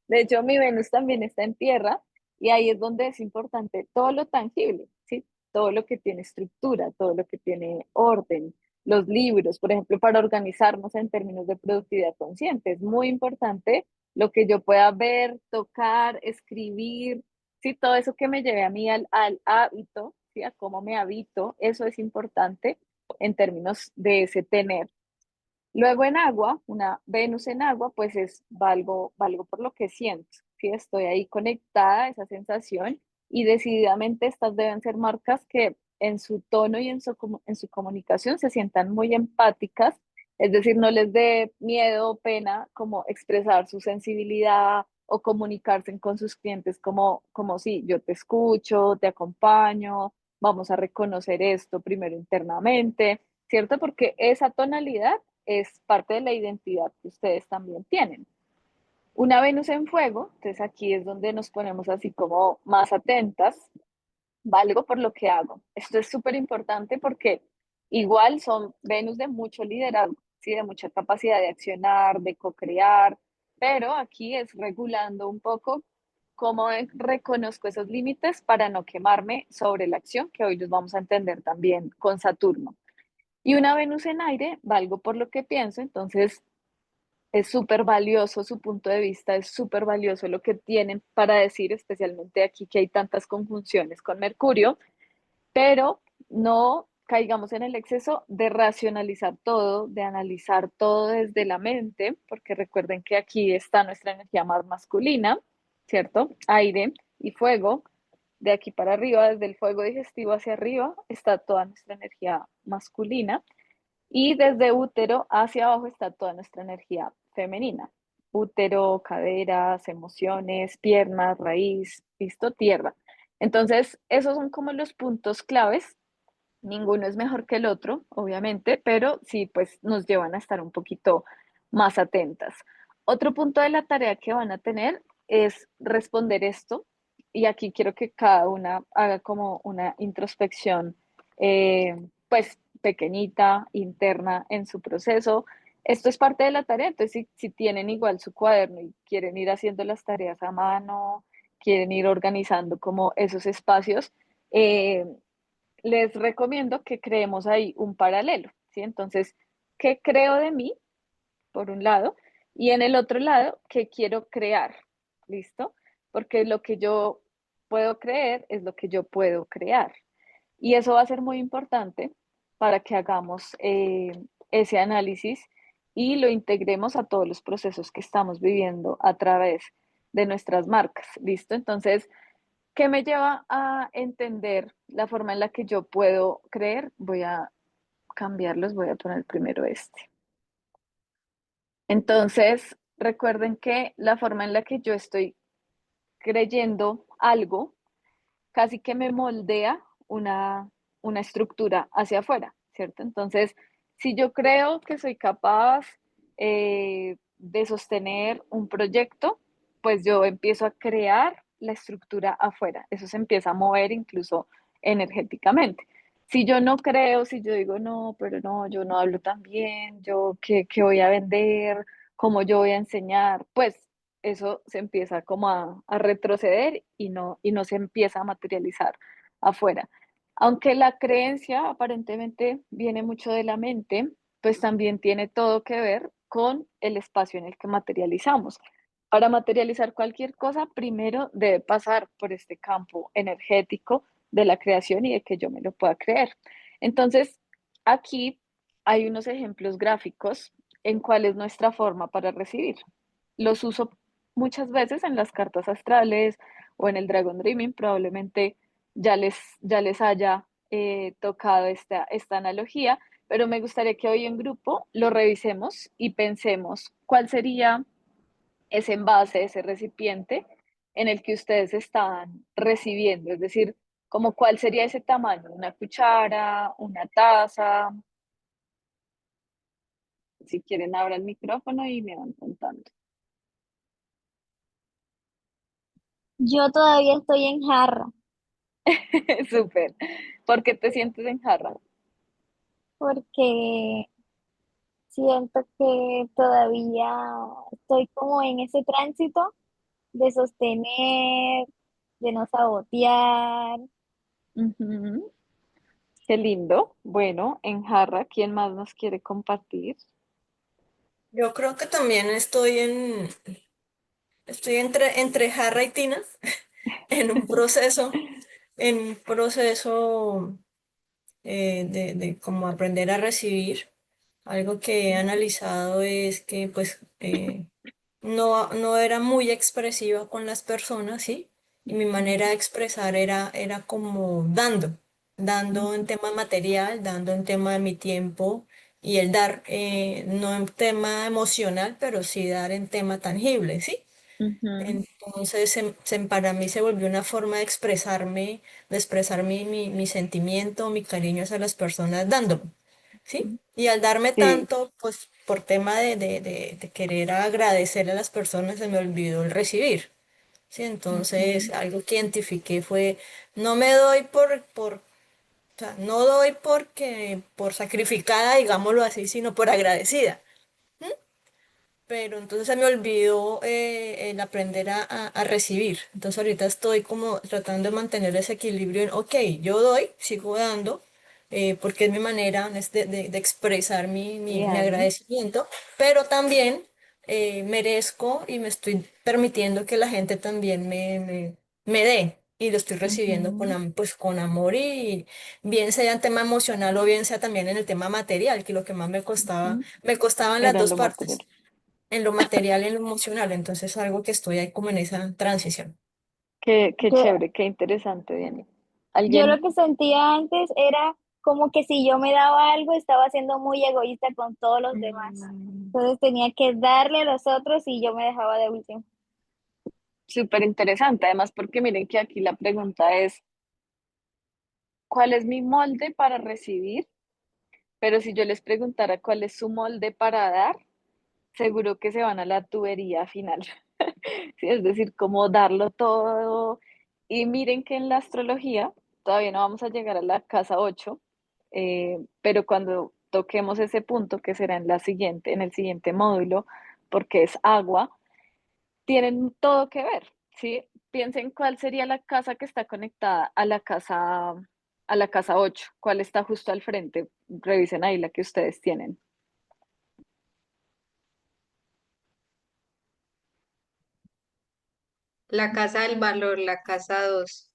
De hecho, mi Venus también está en tierra y ahí es donde es importante todo lo tangible, ¿sí? Todo lo que tiene estructura, todo lo que tiene orden, los libros, por ejemplo, para organizarnos en términos de productividad consciente. Es muy importante lo que yo pueda ver, tocar, escribir, ¿sí? Todo eso que me lleve a mí al hábito, ¿sí? A cómo me habito, eso es importante en términos de ese tener. Luego en agua, una Venus en agua, pues es valgo por lo que siento, ¿sí? Estoy ahí conectada a esa sensación y decididamente estas deben ser marcas que en su tono y en su comunicación se sientan muy empáticas, es decir, no les dé miedo o pena como expresar su sensibilidad o comunicarse con sus clientes como sí, yo te escucho, te acompaño, vamos a reconocer esto primero internamente, ¿cierto? Porque esa tonalidad es parte de la identidad que ustedes también tienen. Una Venus en fuego, entonces aquí es donde nos ponemos así como más atentas, valgo por lo que hago. Esto es súper importante porque igual son Venus de mucho liderazgo, ¿sí? De mucha capacidad de accionar, de co-crear, pero aquí es regulando un poco cómo reconozco esos límites para no quemarme sobre la acción, que hoy los vamos a entender también con Saturno. Y una Venus en aire, valgo por lo que pienso, entonces es súper valioso su punto de vista, es súper valioso lo que tienen para decir, especialmente aquí que hay tantas conjunciones con Mercurio, pero no caigamos en el exceso de racionalizar todo, de analizar todo desde la mente, porque recuerden que aquí está nuestra energía más masculina, ¿cierto? Aire y fuego. De aquí para arriba, desde el fuego digestivo hacia arriba, está toda nuestra energía masculina. Y desde útero hacia abajo está toda nuestra energía femenina. Útero, caderas, emociones, piernas, raíz, listo, tierra. Entonces, esos son como los puntos claves. Ninguno es mejor que el otro, obviamente, pero sí, pues nos llevan a estar un poquito más atentas. Otro punto de la tarea que van a tener es responder esto, y aquí quiero que cada una haga como una introspección, pues pequeñita, interna en su proceso. Esto es parte de la tarea, entonces si tienen igual su cuaderno y quieren ir haciendo las tareas a mano, quieren ir organizando como esos espacios, eh, les recomiendo que creemos ahí un paralelo, ¿sí? Entonces, ¿qué creo de mí, por un lado? Y en el otro lado, ¿qué quiero crear? ¿Listo? Porque lo que yo puedo creer es lo que yo puedo crear. Y eso va a ser muy importante para que hagamos ese análisis y lo integremos a todos los procesos que estamos viviendo a través de nuestras marcas. ¿Listo? Entonces, ¿qué me lleva a entender la forma en la que yo puedo creer? Voy a cambiarlos, voy a poner primero este. Entonces, recuerden que la forma en la que yo estoy creyendo algo casi que me moldea una estructura hacia afuera, ¿cierto? Entonces, si yo creo que soy capaz de sostener un proyecto, pues yo empiezo a crear la estructura afuera. Eso se empieza a mover incluso energéticamente. Si yo no creo, si yo digo, no, pero no, yo no hablo tan bien, yo qué voy a vender, cómo yo voy a enseñar, pues eso se empieza como a retroceder y no se empieza a materializar afuera. Aunque la creencia aparentemente viene mucho de la mente, pues también tiene todo que ver con el espacio en el que materializamos. Para materializar cualquier cosa, primero debe pasar por este campo energético de la creación y de que yo me lo pueda creer. Entonces, aquí hay unos ejemplos gráficos en cuál es nuestra forma para recibir. Los uso muchas veces en las cartas astrales o en el Dragon Dreaming, probablemente ya les haya tocado esta analogía, pero me gustaría que hoy en grupo lo revisemos y pensemos cuál sería ese envase, ese recipiente en el que ustedes están recibiendo, es decir, como cuál sería ese tamaño, una cuchara, una taza. Si quieren, abra el micrófono y me van contando. Yo todavía estoy en jarra Súper. ¿Por qué te sientes en jarra? porque siento que todavía estoy como en ese tránsito de sostener, de no sabotear. Ujú. Qué lindo. Bueno, en jarra, ¿quién más nos quiere compartir? Yo creo que también estoy entre jarra y tina en en un proceso de como aprender a recibir. Algo que he analizado es que pues no era muy expresiva con las personas, ¿sí? Y mi manera de expresar era como dando en tema material, dando en tema de mi tiempo y el dar, no en tema emocional, pero sí dar en tema tangible, ¿sí? Ujú, Entonces, para mí se volvió una forma de expresar mi sentimiento, mi cariño hacia las personas dándome, ¿sí? Y al darme sí. tanto, pues por tema de querer agradecer a las personas, se me olvidó el recibir, ¿sí? Entonces, Ujú, algo que identifiqué fue, no me doy o sea, no doy por sacrificada, digámoslo así, sino por agradecida. Pero entonces se me olvidó el aprender a recibir. Entonces ahorita estoy como tratando de mantener ese equilibrio en, ok, yo doy, sigo dando, porque es mi manera de expresar mi bien. agradecimiento, pero también merezco y me estoy permitiendo que la gente también me dé. y lo estoy recibiendo Ujú. pues, con amor y bien sea en tema emocional o bien sea también en el tema material, que lo que más Ujú. me costaba en las Era en dos lo material. partes, en lo material y en lo emocional. Entonces, algo que estoy ahí como en esa transición. Qué Yo, chévere, qué interesante, Diana. yo lo ¿Alguien? que sentía antes era como que si yo me daba algo, estaba siendo muy egoísta con todos los demás. Mm, Entonces tenía que darle a los otros y yo me dejaba de último. súper interesante, además porque miren que aquí la pregunta es, ¿cuál es mi molde para recibir? Pero si yo les preguntara cuál es su molde para dar, seguro que se van a la tubería final. Sí, es decir, como darlo todo. Y miren que en la astrología, todavía no vamos a llegar a la casa 8, pero cuando toquemos ese punto, que será en el siguiente módulo, porque es agua, tienen todo que ver, ¿sí? Piensen cuál sería la casa que está conectada a la casa 8, cuál está justo al frente. Revisen ahí la que ustedes tienen. La casa del valor, la casa 2.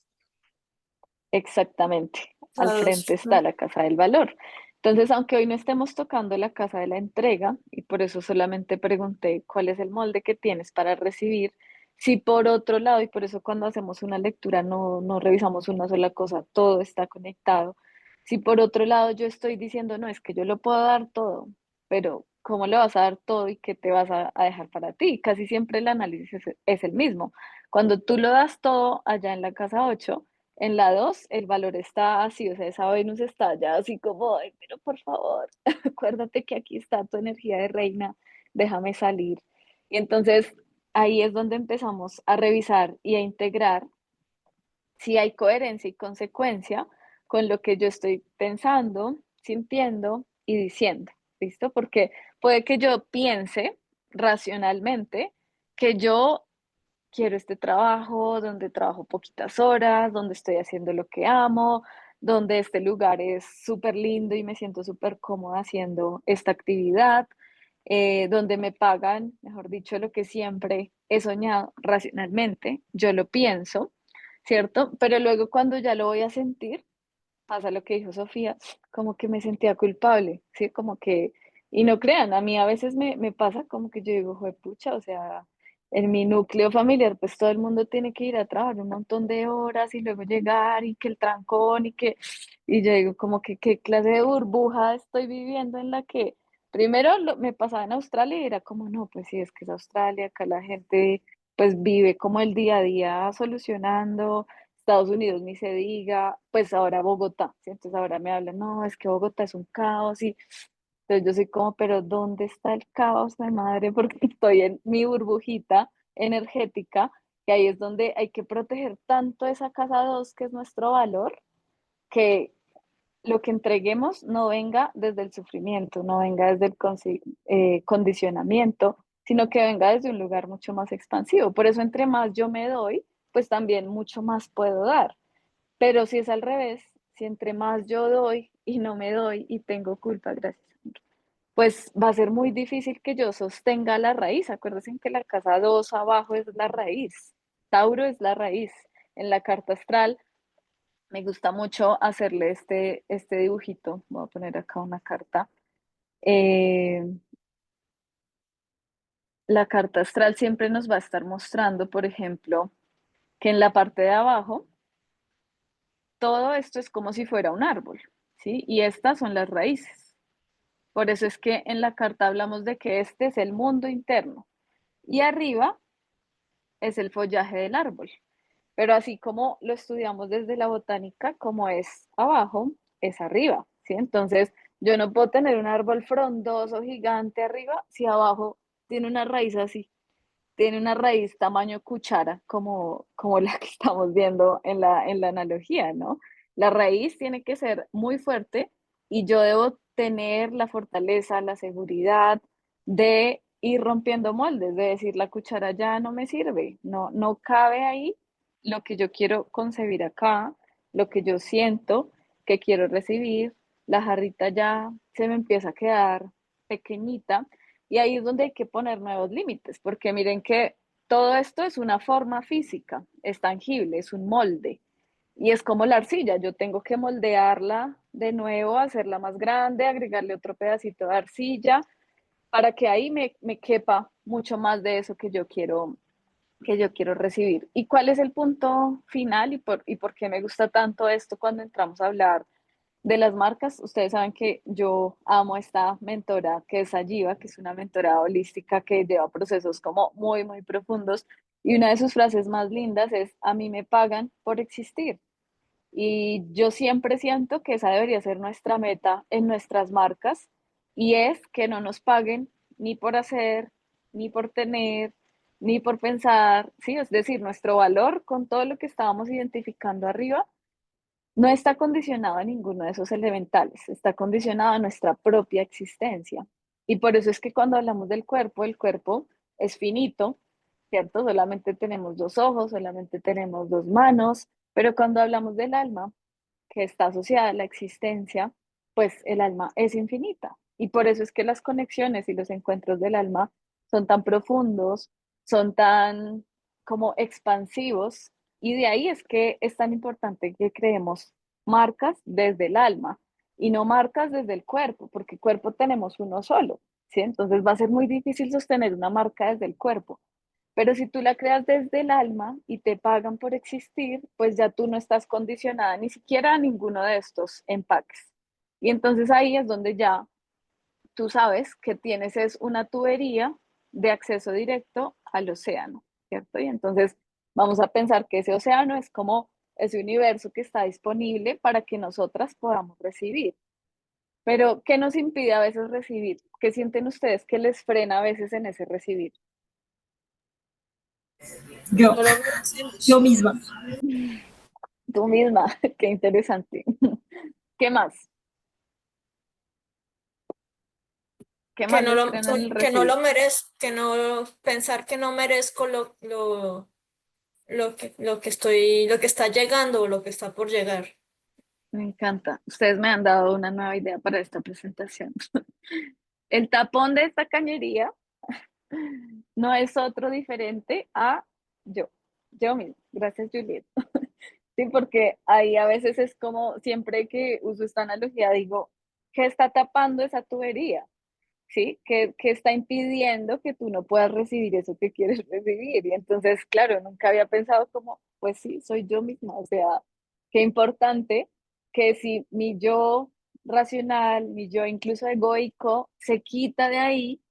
Exactamente, al frente Todos, está la casa del valor. Entonces, aunque hoy no estemos tocando la casa de la entrega, y por eso solamente pregunté cuál es el molde que tienes para recibir, si por otro lado, y por eso cuando hacemos una lectura no revisamos una sola cosa, todo está conectado. Si por otro lado yo estoy diciendo, no, es que yo lo puedo dar todo, pero ¿cómo le vas a dar todo y qué te vas a dejar para ti? Casi siempre el análisis es el mismo. Cuando tú lo das todo allá en la casa 8, en la 2 el valor está así, o sea, esa Venus está ya así como, ay, pero por favor, acuérdate que aquí está tu energía de reina, déjame salir. Y entonces ahí es donde empezamos a revisar y a integrar si hay coherencia y consecuencia con lo que yo estoy pensando, sintiendo y diciendo, ¿listo? Porque puede que yo piense racionalmente que yo quiero este trabajo, donde trabajo poquitas horas, donde estoy haciendo lo que amo, donde este lugar es súper lindo y me siento súper cómoda haciendo esta actividad, donde me pagan, mejor dicho, lo que siempre he soñado racionalmente, yo lo pienso, ¿cierto? Pero luego cuando ya lo voy a sentir, pasa lo que dijo Sofía, como que me sentía culpable, ¿sí? Como que, y no crean, a mí a veces me pasa como que yo digo, pucha, o sea, en mi núcleo familiar, pues todo el mundo tiene que ir a trabajar un montón de horas y luego llegar y que el trancón y yo digo, como que qué clase de burbuja estoy viviendo en la que primero me pasaba en Australia y era como, no, pues sí, es que es Australia, acá la gente pues vive como el día a día solucionando. Estados Unidos ni se diga, pues ahora Bogotá, ¿sí? Entonces ahora me hablan, no, es que Bogotá es un caos y entonces yo soy como, pero ¿dónde está el caos de madre? Porque estoy en mi burbujita energética, que ahí es donde hay que proteger tanto esa casa 2 que es nuestro valor, que lo que entreguemos no venga desde el sufrimiento, no venga desde el condicionamiento, sino que venga desde un lugar mucho más expansivo. Por eso entre más yo me doy, pues también mucho más puedo dar. Pero si es al revés, si entre más yo doy y no me doy y tengo culpa, gracias, pues va a ser muy difícil que yo sostenga la raíz. Acuérdense que la casa 2 abajo es la raíz. Tauro es la raíz. En la carta astral me gusta mucho hacerle este dibujito. Voy a poner acá una carta. Eh, la carta astral siempre nos va a estar mostrando, por ejemplo, que en la parte de abajo todo esto es como si fuera un árbol, ¿sí? Y estas son las raíces. Por eso es que en la carta hablamos de que este es el mundo interno y arriba es el follaje del árbol. Pero así como lo estudiamos desde la botánica, como es abajo, es arriba, ¿sí? Entonces, yo no puedo tener un árbol frondoso, gigante arriba, si abajo tiene una raíz así, tiene una raíz tamaño cuchara, como la que estamos viendo en la analogía, ¿no? La raíz tiene que ser muy fuerte y yo debo tener la fortaleza, la seguridad de ir rompiendo moldes, de decir la cuchara ya no me sirve, no cabe ahí lo que yo quiero concebir acá, lo que yo siento que quiero recibir, la jarrita ya se me empieza a quedar pequeñita y ahí es donde hay que poner nuevos límites, porque miren que todo esto es una forma física, es tangible, es un molde. Y es como la arcilla, yo tengo que moldearla de nuevo, hacerla más grande, agregarle otro pedacito de arcilla para que ahí me quepa mucho más de eso que yo quiero recibir. ¿Y cuál es el punto final y por qué me gusta tanto esto cuando entramos a hablar de las marcas? Ustedes saben que yo amo a esta mentora que es Ayiva, que es una mentora holística que lleva procesos como muy, muy profundos. Y una de sus frases más lindas es, a mí me pagan por existir. Y yo siempre siento que esa debería ser nuestra meta en nuestras marcas y es que no nos paguen ni por hacer, ni por tener, ni por pensar, sí, es decir, nuestro valor con todo lo que estábamos identificando arriba no está condicionado a ninguno de esos elementales, está condicionado a nuestra propia existencia. Y por eso es que cuando hablamos del cuerpo, el cuerpo es finito, ¿cierto? Solamente tenemos dos ojos, solamente tenemos dos manos, pero cuando hablamos del alma, que está asociada a la existencia, pues el alma es infinita. Y por eso es que las conexiones y los encuentros del alma son tan profundos, son tan como expansivos, y de ahí es que es tan importante que creemos marcas desde el alma y no marcas desde el cuerpo, porque cuerpo tenemos uno solo, ¿sí? Entonces va a ser muy difícil sostener una marca desde el cuerpo. Pero si tú la creas desde el alma y te pagan por existir, pues ya tú no estás condicionada ni siquiera a ninguno de estos empaques. Y entonces ahí es donde ya tú sabes que tienes es una tubería de acceso directo al océano, ¿cierto? Y entonces vamos a pensar que ese océano es como ese universo que está disponible para que nosotras podamos recibir. Pero, ¿qué nos impide a veces recibir? ¿Qué sienten ustedes que les frena a veces en ese recibir? Yo, No lo yo merecemos. misma. Tú misma, qué interesante. ¿Qué más? ¿Qué más les frena en el Que no recibir? lo merezco, que no, pensar que no merezco lo que está llegando o lo que está por llegar. Me encanta. Ustedes me han dado una nueva idea para esta presentación. El tapón de esta cañería no es otro diferente a yo, yo mismo. Gracias, Juliet. Sí, porque ahí a veces es como, siempre que uso esta analogía, digo, ¿qué está tapando esa tubería? ¿Sí? Que está impidiendo que tú no puedas recibir eso que quieres recibir. Y entonces, claro, nunca había pensado como, pues sí, soy yo misma. O sea, qué importante que si mi yo racional, mi yo incluso egoico, se quita de ahí,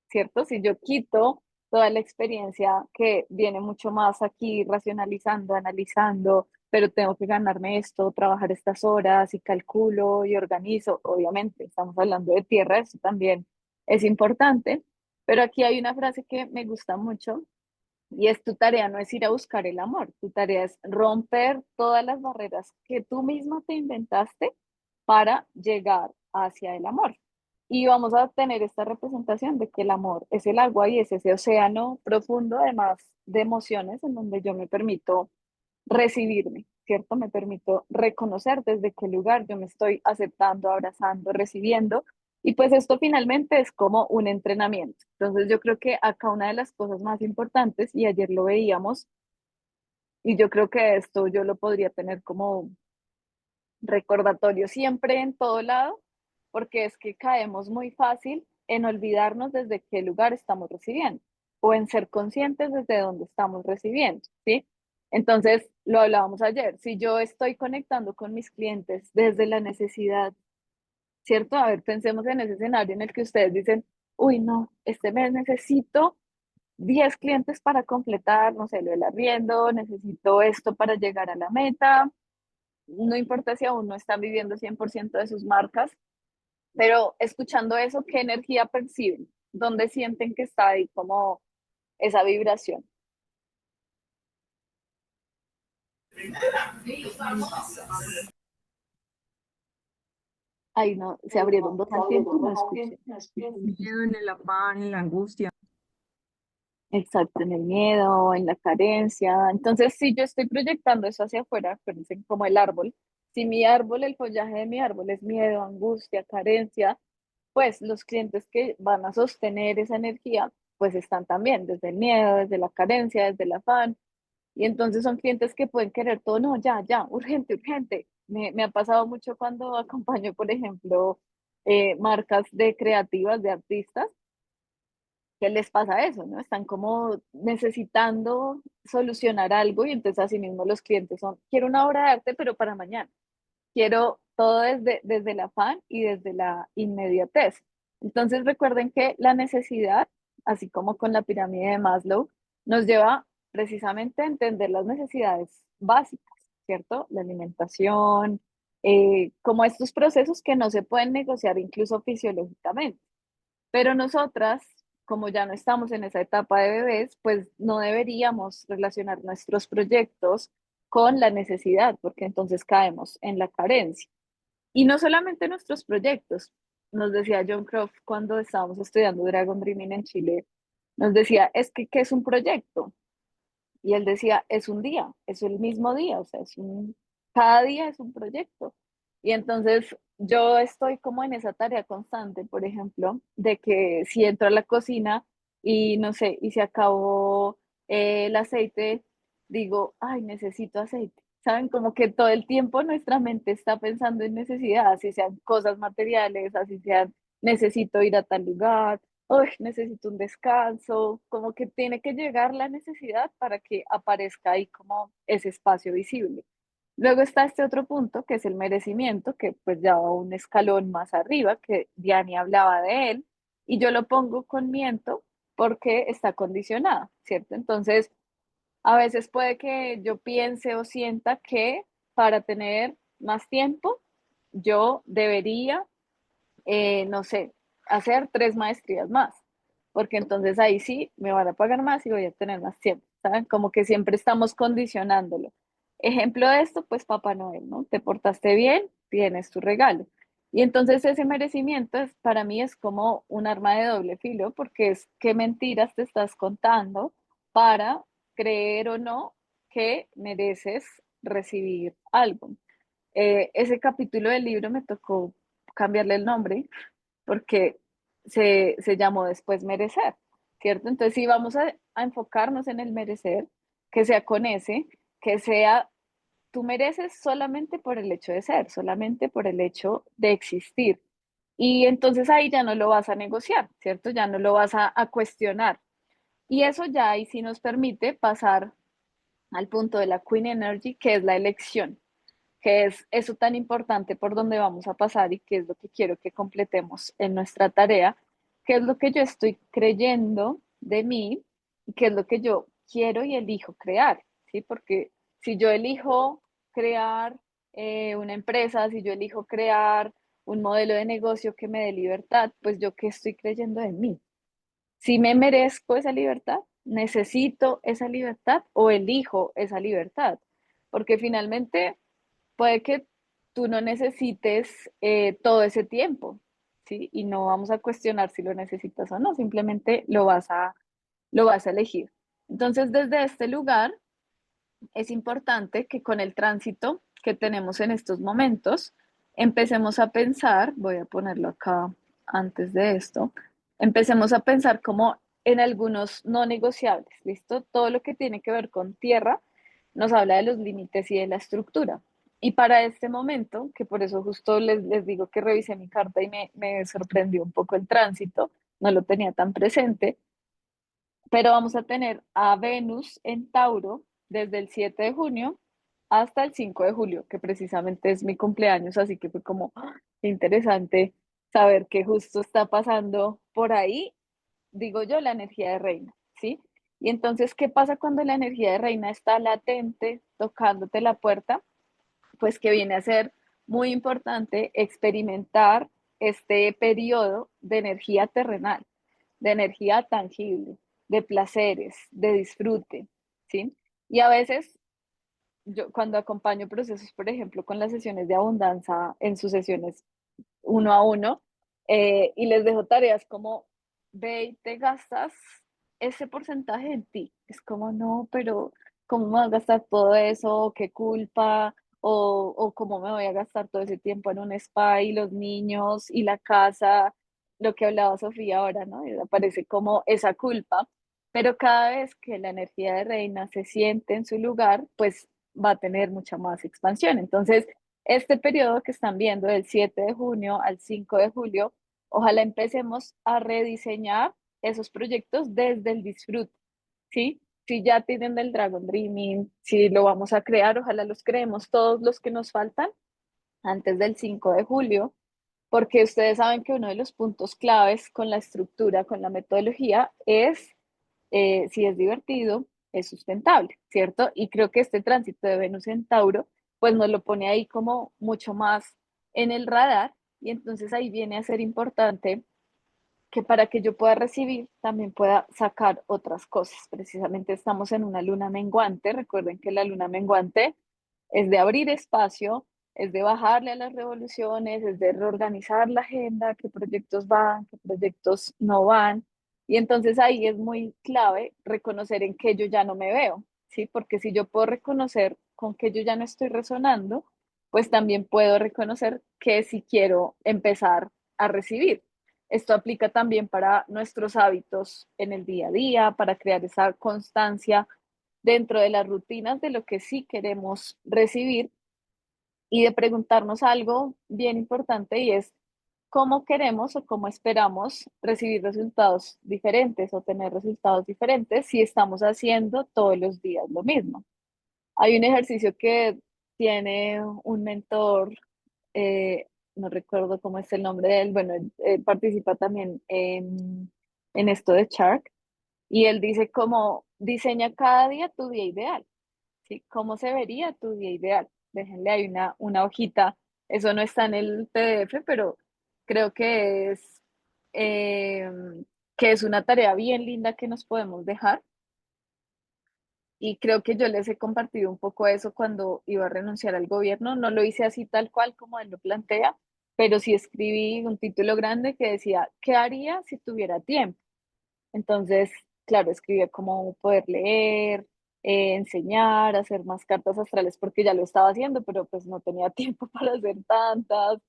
¿cierto? Si yo quito toda la experiencia que viene mucho más aquí racionalizando, analizando, pero tengo que ganarme esto, trabajar estas horas y calculo y organizo, obviamente, estamos hablando de tierra, eso también es importante, pero aquí hay una frase que me gusta mucho y es: tu tarea no es ir a buscar el amor, tu tarea es romper todas las barreras que tú misma te inventaste para llegar hacia el amor. Y vamos a tener esta representación de que el amor es el agua y es ese océano profundo, además de emociones, en donde yo me permito recibirme, ¿cierto? Me permito reconocer desde qué lugar yo me estoy aceptando, abrazando, recibiendo. Y pues esto finalmente es como un entrenamiento. Entonces yo creo que acá una de las cosas más importantes, y ayer lo veíamos, y yo creo que esto yo lo podría tener como recordatorio siempre en todo lado, porque es que caemos muy fácil en olvidarnos desde qué lugar estamos recibiendo o en ser conscientes desde dónde estamos recibiendo, ¿sí? Entonces, lo hablábamos ayer, si yo estoy conectando con mis clientes desde la necesidad, ¿cierto? A ver, pensemos en ese escenario en el que ustedes dicen, uy, no, este mes necesito 10 clientes para completar, no sé, lo del arriendo, necesito esto para llegar a la meta, no importa si aún no están viviendo 100% de sus marcas, pero escuchando eso, ¿qué energía perciben? ¿Dónde sienten que está ahí como esa vibración? Ahí no, se abrieron dos al tiempo, no escuché. El miedo, en el afán, en la angustia. Exacto, en el miedo, en la carencia. Entonces, si yo estoy proyectando eso hacia afuera, acuérdense, como el árbol, si mi árbol, el follaje de mi árbol es miedo, angustia, carencia, pues los clientes que van a sostener esa energía pues están también desde el miedo, desde la carencia, desde el afán. Y entonces son clientes que pueden querer todo, no, ya, ya, urgente, urgente. Me ha pasado mucho cuando acompaño, por ejemplo, marcas de creativas, de artistas, que les pasa eso, ¿no? Están como necesitando solucionar algo y entonces así mismo los clientes son, quiero una obra de arte, pero para mañana. Quiero todo desde el afán y desde la inmediatez. Entonces recuerden que la necesidad, así como con la pirámide de Maslow, nos lleva precisamente a entender las necesidades básicas, ¿cierto? La alimentación, como estos procesos que no se pueden negociar incluso fisiológicamente. Pero nosotras, como ya no estamos en esa etapa de bebés, pues no deberíamos relacionar nuestros proyectos con la necesidad, porque entonces caemos en la carencia. Y no solamente nuestros proyectos, nos decía John Croft cuando estábamos estudiando Dragon Dreaming en Chile, nos decía, es que, ¿qué es un proyecto? Y él decía, es un día, es el mismo día, o sea, cada día es un proyecto. Y entonces yo estoy como en esa tarea constante, por ejemplo, de que si entro a la cocina y no sé, y se acabó el aceite, digo, ay, necesito aceite. ¿Saben? Como que todo el tiempo nuestra mente está pensando en necesidad, así sean cosas materiales, así sean, necesito ir a tal lugar, uy, necesito un descanso, como que tiene que llegar la necesidad para que aparezca ahí como ese espacio visible. Luego está este otro punto, que es el merecimiento, que pues ya va un escalón más arriba, que Diani hablaba de él, y yo lo pongo con miento porque está condicionado, ¿cierto? Entonces, a veces puede que yo piense o sienta que para tener más tiempo, yo debería no sé, hacer 3 maestrías más, porque entonces ahí sí me van a pagar más y voy a tener más tiempo, ¿saben? Como que siempre estamos condicionándolo. Ejemplo de esto, pues Papá Noel, ¿no? Te portaste bien, tienes tu regalo. Y entonces ese merecimiento para mí es como un arma de doble filo, porque es qué mentiras te estás contando para creer o no que mereces recibir algo. Ese capítulo del libro me tocó cambiarle el nombre porque se llamó después merecer, ¿cierto? Entonces, si vamos a enfocarnos en el merecer, que sea con ese, que sea, tú mereces solamente por el hecho de ser, solamente por el hecho de existir. Y entonces ahí ya no lo vas a negociar, ¿cierto? Ya no lo vas a cuestionar. Y eso ya ahí sí nos permite pasar al punto de la Queen Energy, que es la elección, que es eso tan importante por donde vamos a pasar y qué es lo que quiero que completemos en nuestra tarea, qué es lo que yo estoy creyendo de mí y qué es lo que yo quiero y elijo crear, ¿sí? Porque si yo elijo crear una empresa, si yo elijo crear un modelo de negocio que me dé libertad, pues yo qué estoy creyendo de mí. Si me merezco esa libertad, necesito esa libertad o elijo esa libertad, porque finalmente puede que tú no necesites todo ese tiempo, ¿sí? Y no vamos a cuestionar si lo necesitas o no, simplemente lo vas a elegir. Entonces, desde este lugar, es importante que con el tránsito que tenemos en estos momentos, empecemos a pensar, voy a ponerlo acá antes de esto, empecemos a pensar como en algunos no negociables, ¿listo? Todo lo que tiene que ver con tierra nos habla de los límites y de la estructura. Y para este momento, que por eso justo les digo que revisé mi carta y me sorprendió un poco el tránsito, no lo tenía tan presente, pero vamos a tener a Venus en Tauro desde el 7 de junio hasta el 5 de julio, que precisamente es mi cumpleaños, así que fue como qué interesante saber que justo está pasando por ahí, digo yo, la energía de reina, ¿sí? Y entonces, ¿qué pasa cuando la energía de reina está latente, tocándote la puerta? Pues que viene a ser muy importante experimentar este periodo de energía terrenal, de energía tangible, de placeres, de disfrute, ¿sí? Y a veces yo cuando acompaño procesos, por ejemplo, con las sesiones de abundancia, en sus sesiones uno a uno, y les dejo tareas como, ve y te gastas ese porcentaje en ti. Es como, no, pero ¿cómo me voy a gastar todo eso? ¿Qué culpa? O cómo me voy a gastar todo ese tiempo en un spa y los niños y la casa. lo que hablaba Sofía ahora, ¿no? Y aparece como esa culpa, pero cada vez que la energía de reina se siente en su lugar, pues va a tener mucha más expansión. Entonces, este periodo que están viendo del 7 de junio al 5 de julio, ojalá empecemos a rediseñar esos proyectos desde el disfrute, ¿sí? Si ya tienen el Dragon Dreaming, si lo vamos a crear, ojalá los creemos todos los que nos faltan antes del 5 de julio, porque ustedes saben que uno de los puntos claves con la estructura, con la metodología, es si es divertido, es sustentable, ¿cierto? Y creo que este tránsito de Venus en Tauro, pues nos lo pone ahí como mucho más en el radar, y entonces ahí viene a ser importante que para que yo pueda recibir, también pueda sacar otras cosas. Precisamente estamos en una luna menguante. Recuerden que la luna menguante es de abrir espacio, es de bajarle a las revoluciones, es de reorganizar la agenda, qué proyectos van, qué proyectos no van. Y entonces ahí es muy clave reconocer en qué yo ya no me veo, ¿sí? Porque si yo puedo reconocer con qué yo ya no estoy resonando, pues también puedo reconocer que si quiero empezar a recibir. Esto aplica también para nuestros hábitos en el día a día, para crear esa constancia dentro de las rutinas de lo que sí queremos recibir y de preguntarnos algo bien importante y es cómo queremos o cómo esperamos recibir resultados diferentes o tener resultados diferentes si estamos haciendo todos los días lo mismo. Hay un ejercicio que tiene un mentor, eh, no recuerdo cómo es el nombre de él, bueno, él participa también en esto de Shark, y él dice cómo diseña cada día tu día ideal, ¿sí? ¿Cómo se vería tu día ideal? Déjenle ahí una hojita, eso no está en el PDF, pero creo eh, que es una tarea bien linda que nos podemos dejar. Y creo que yo les he compartido un poco eso cuando iba a renunciar al gobierno. No lo hice así tal cual como él lo plantea, pero sí escribí un título grande que decía, ¿qué haría si tuviera tiempo? Entonces, claro, escribía cómo poder leer, enseñar, hacer más cartas astrales porque ya lo estaba haciendo, pero pues no tenía tiempo para hacer tantas.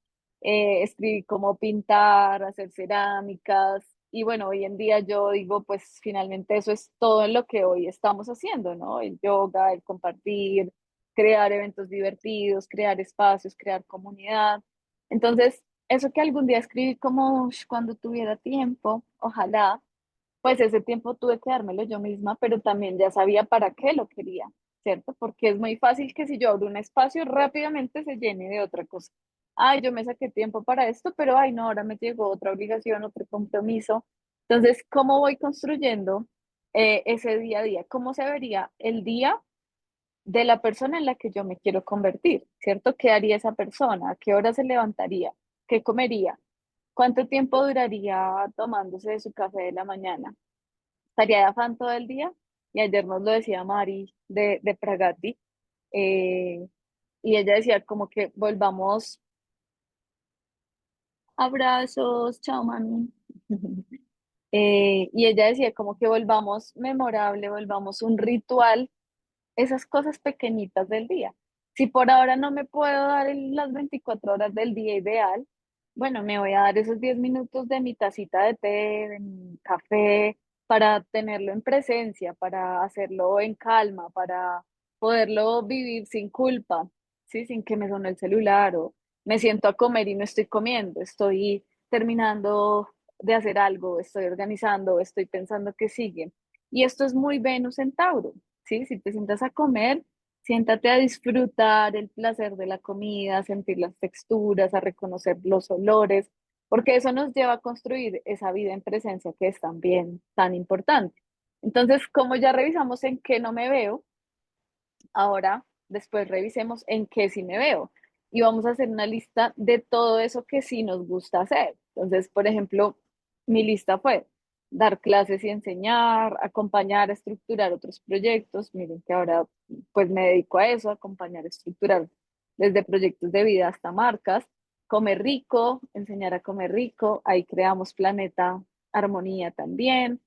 Escribí cómo pintar, hacer cerámicas. Y bueno, hoy en día yo digo, pues finalmente eso es todo lo que hoy estamos haciendo, ¿no? El yoga, el compartir, crear eventos divertidos, crear espacios, crear comunidad. Entonces, eso que algún día escribí como "Ush, cuando tuviera tiempo, ojalá, pues ese tiempo tuve que dármelo yo misma, pero también ya sabía para qué lo quería, ¿cierto? Porque es muy fácil que si yo abro un espacio rápidamente se llene de otra cosa. Ay, yo me saqué tiempo para esto, pero ay, no, ahora me llegó otra obligación, otro compromiso. Entonces, ¿cómo voy construyendo ese día a día? ¿Cómo se vería el día de la persona en la que yo me quiero convertir? ¿Cierto? ¿Qué haría esa persona? ¿A qué hora se levantaría? ¿Qué comería? ¿Cuánto tiempo duraría tomándose de su café de la mañana? ¿Estaría de afán todo el día? Y ayer nos lo decía Mari de Pragati, eh, y ella decía como que volvamos, abrazos, chao mami. Y ella decía como que volvamos memorable, volvamos un ritual, esas cosas pequeñitas del día. Si por ahora no me puedo dar las 24 horas del día ideal, bueno, me voy a dar esos 10 minutos de mi tacita de té, de mi café, para tenerlo en presencia, para hacerlo en calma, para poderlo vivir sin culpa, ¿sí? Sin que me suene el celular o me siento a comer y no estoy comiendo, estoy terminando de hacer algo, estoy organizando, estoy pensando que sigue. Y esto es muy Venus en Tauro, ¿sí? Si te sientas a comer, siéntate a disfrutar el placer de la comida, a sentir las texturas, a reconocer los olores, porque eso nos lleva a construir esa vida en presencia que es también tan importante. Entonces, como ya revisamos en qué no me veo, ahora después revisemos en qué sí me veo y vamos a hacer una lista de todo eso que sí nos gusta hacer. Entonces, por ejemplo, mi lista fue dar clases y enseñar, acompañar, estructurar otros proyectos. Miren que ahora pues me dedico a eso, a acompañar, estructurar desde proyectos de vida hasta marcas, comer rico, enseñar a comer rico, ahí creamos Planeta Armonía también.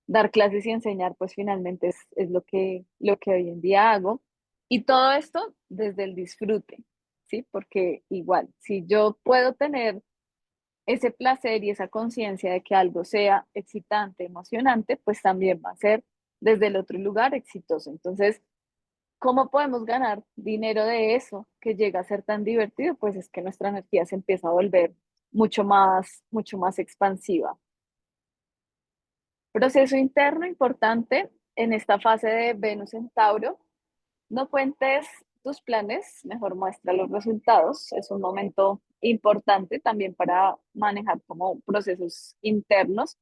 Dar clases y enseñar, pues finalmente es lo que hoy en día hago. Y todo esto desde el disfrute, ¿sí? Porque igual, si yo puedo tener ese placer y esa conciencia de que algo sea excitante, emocionante, pues también va a ser desde el otro lugar exitoso. Entonces, ¿cómo podemos ganar dinero de eso que llega a ser tan divertido? Pues es que nuestra energía se empieza a volver mucho más expansiva. Proceso interno importante en esta fase de Venus en Tauro. No cuentes tus planes, mejor muestra los resultados. Es un momento importante también para manejar como procesos internos.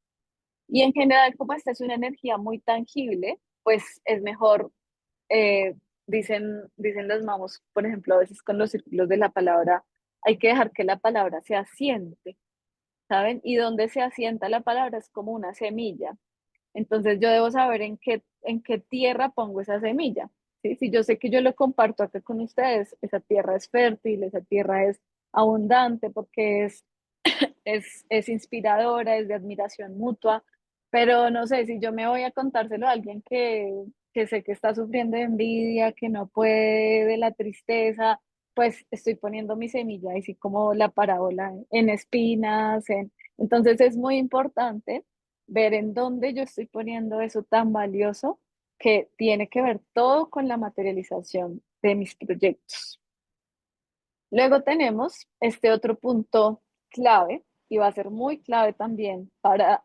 Y en general, como esta es una energía muy tangible, pues es mejor, eh, dicen los mamos, por ejemplo, a veces con los círculos de la palabra, hay que dejar que la palabra se asiente, ¿saben? Y donde se asienta la palabra es como una semilla. Entonces yo debo saber en qué tierra pongo esa semilla. ¿Sí? Si yo sé que yo lo comparto acá con ustedes, esa tierra es fértil, esa tierra es abundante porque es inspiradora, es de admiración mutua, pero no sé, si yo me voy a contárselo a alguien que sé que está sufriendo de envidia, que no puede, de la tristeza, pues estoy poniendo mi semilla, así como la parábola, en espinas, entonces es muy importante ver en dónde yo estoy poniendo eso tan valioso que tiene que ver todo con la materialización de mis proyectos. Luego tenemos este otro punto clave y va a ser muy clave también para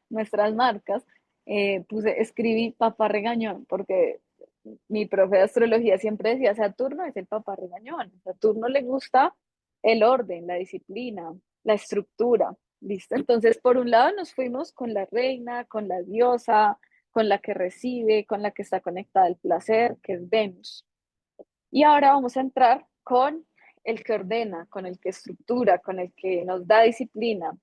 nuestras marcas. Escribí papá regañón porque mi profe de astrología siempre decía Saturno es el papá regañón. A Saturno le gusta el orden, la disciplina, la estructura. ¿Listo? Entonces, por un lado nos fuimos con la reina, con la diosa, con la que recibe, con la que está conectada al placer, que es Venus. Y ahora vamos a entrar con el que ordena, con el que estructura, con el que nos da disciplina,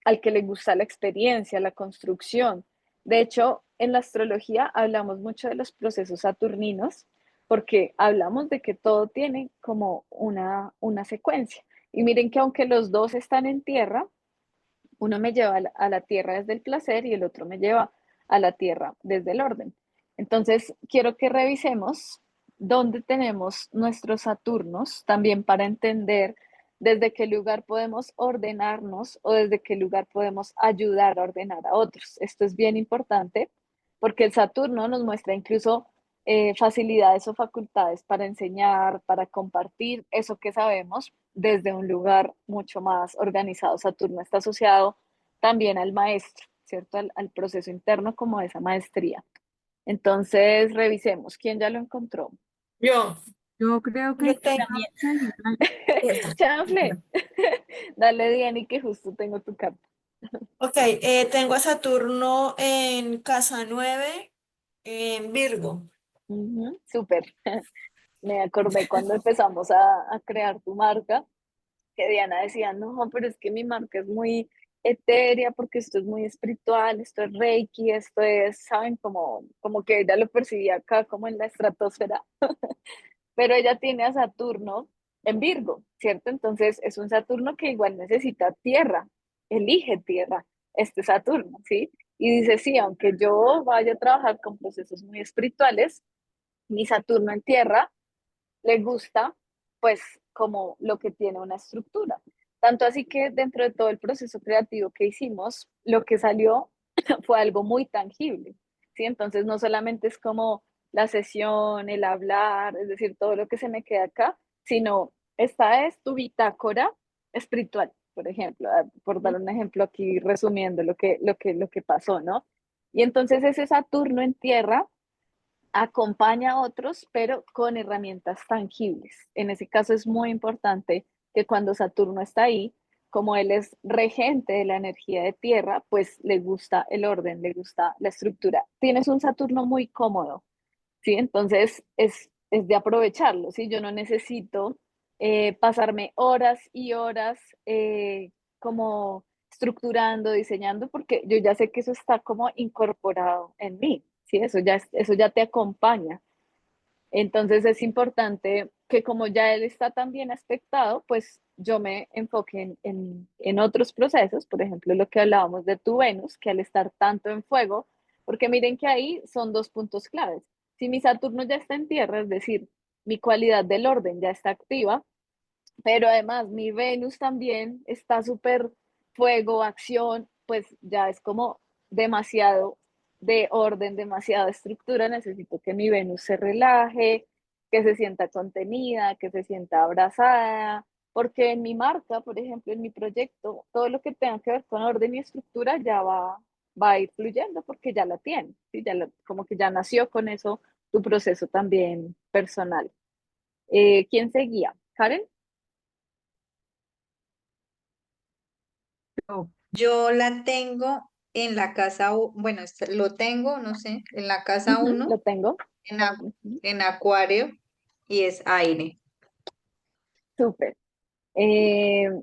al que le gusta la experiencia, la construcción. De hecho, en la astrología hablamos mucho de los procesos saturninos porque hablamos de que todo tiene como una secuencia. Y miren que aunque los dos están en tierra, uno me lleva a la tierra desde el placer y el otro me lleva a la tierra desde el orden. Entonces, quiero que revisemos dónde tenemos nuestros Saturnos, también para entender desde qué lugar podemos ordenarnos o desde qué lugar podemos ayudar a ordenar a otros. Esto es bien importante porque el Saturno nos muestra incluso facilidades o facultades para enseñar, para compartir eso que sabemos desde un lugar mucho más organizado. Saturno está asociado también al maestro, ¿cierto? Al proceso interno como esa maestría. Entonces, revisemos. ¿Quién ya lo encontró? Yo, Yo creo yo que tengo. Chanfle. Dale, Diany, que justo tengo tu carta. Ok, tengo a Saturno en casa 9 en Virgo. Súper. Me acordé cuando empezamos a crear tu marca, que Diana decía, no, pero es que mi marca es muy etérea porque esto es muy espiritual, esto es Reiki, esto es, ¿saben? Como que ella lo percibía acá como en la estratosfera, pero ella tiene a Saturno en Virgo, ¿cierto? Entonces es un Saturno que igual necesita tierra, elige tierra, este Saturno, ¿sí? Y dice, sí, aunque yo vaya a trabajar con procesos muy espirituales, mi Saturno en tierra le gusta, pues, como lo que tiene una estructura. Tanto así que dentro de todo el proceso creativo que hicimos, lo que salió fue algo muy tangible, ¿sí? Entonces no solamente es como la sesión, el hablar, es decir, todo lo que se me queda acá, sino esta es tu bitácora espiritual, por ejemplo, por dar un ejemplo aquí resumiendo lo que pasó, ¿no? Y entonces ese Saturno en tierra acompaña a otros, pero con herramientas tangibles. En ese caso es muy importante que cuando Saturno está ahí, como él es regente de la energía de tierra, pues le gusta el orden, le gusta la estructura. Tienes un Saturno muy cómodo, ¿sí? Entonces es de aprovecharlo, ¿sí? Yo no necesito pasarme horas y horas como estructurando, diseñando, porque yo ya sé que eso está como incorporado en mí, ¿sí? Eso ya te acompaña. Entonces es importante que como ya él está tan bien aspectado, pues yo me enfoque en otros procesos, por ejemplo, lo que hablábamos de tu Venus, que al estar tanto en fuego, porque miren que ahí son dos puntos claves. Si mi Saturno ya está en tierra, es decir, mi cualidad del orden ya está activa, pero además mi Venus también está súper fuego, acción, pues ya es como demasiado de orden, demasiada estructura. Necesito que mi Venus se relaje, que se sienta contenida, que se sienta abrazada, porque en mi marca, por ejemplo, en mi proyecto, todo lo que tenga que ver con orden y estructura ya va a ir fluyendo porque ya la tiene, ¿sí? Como que ya nació con eso tu proceso también personal. ¿Quién seguía? ¿Karen? Yo, Yo la tengo en la casa, bueno, lo tengo, no sé, en la casa Ujú, lo 1, tengo. en, Ujú, en Acuario, y es aire. súper.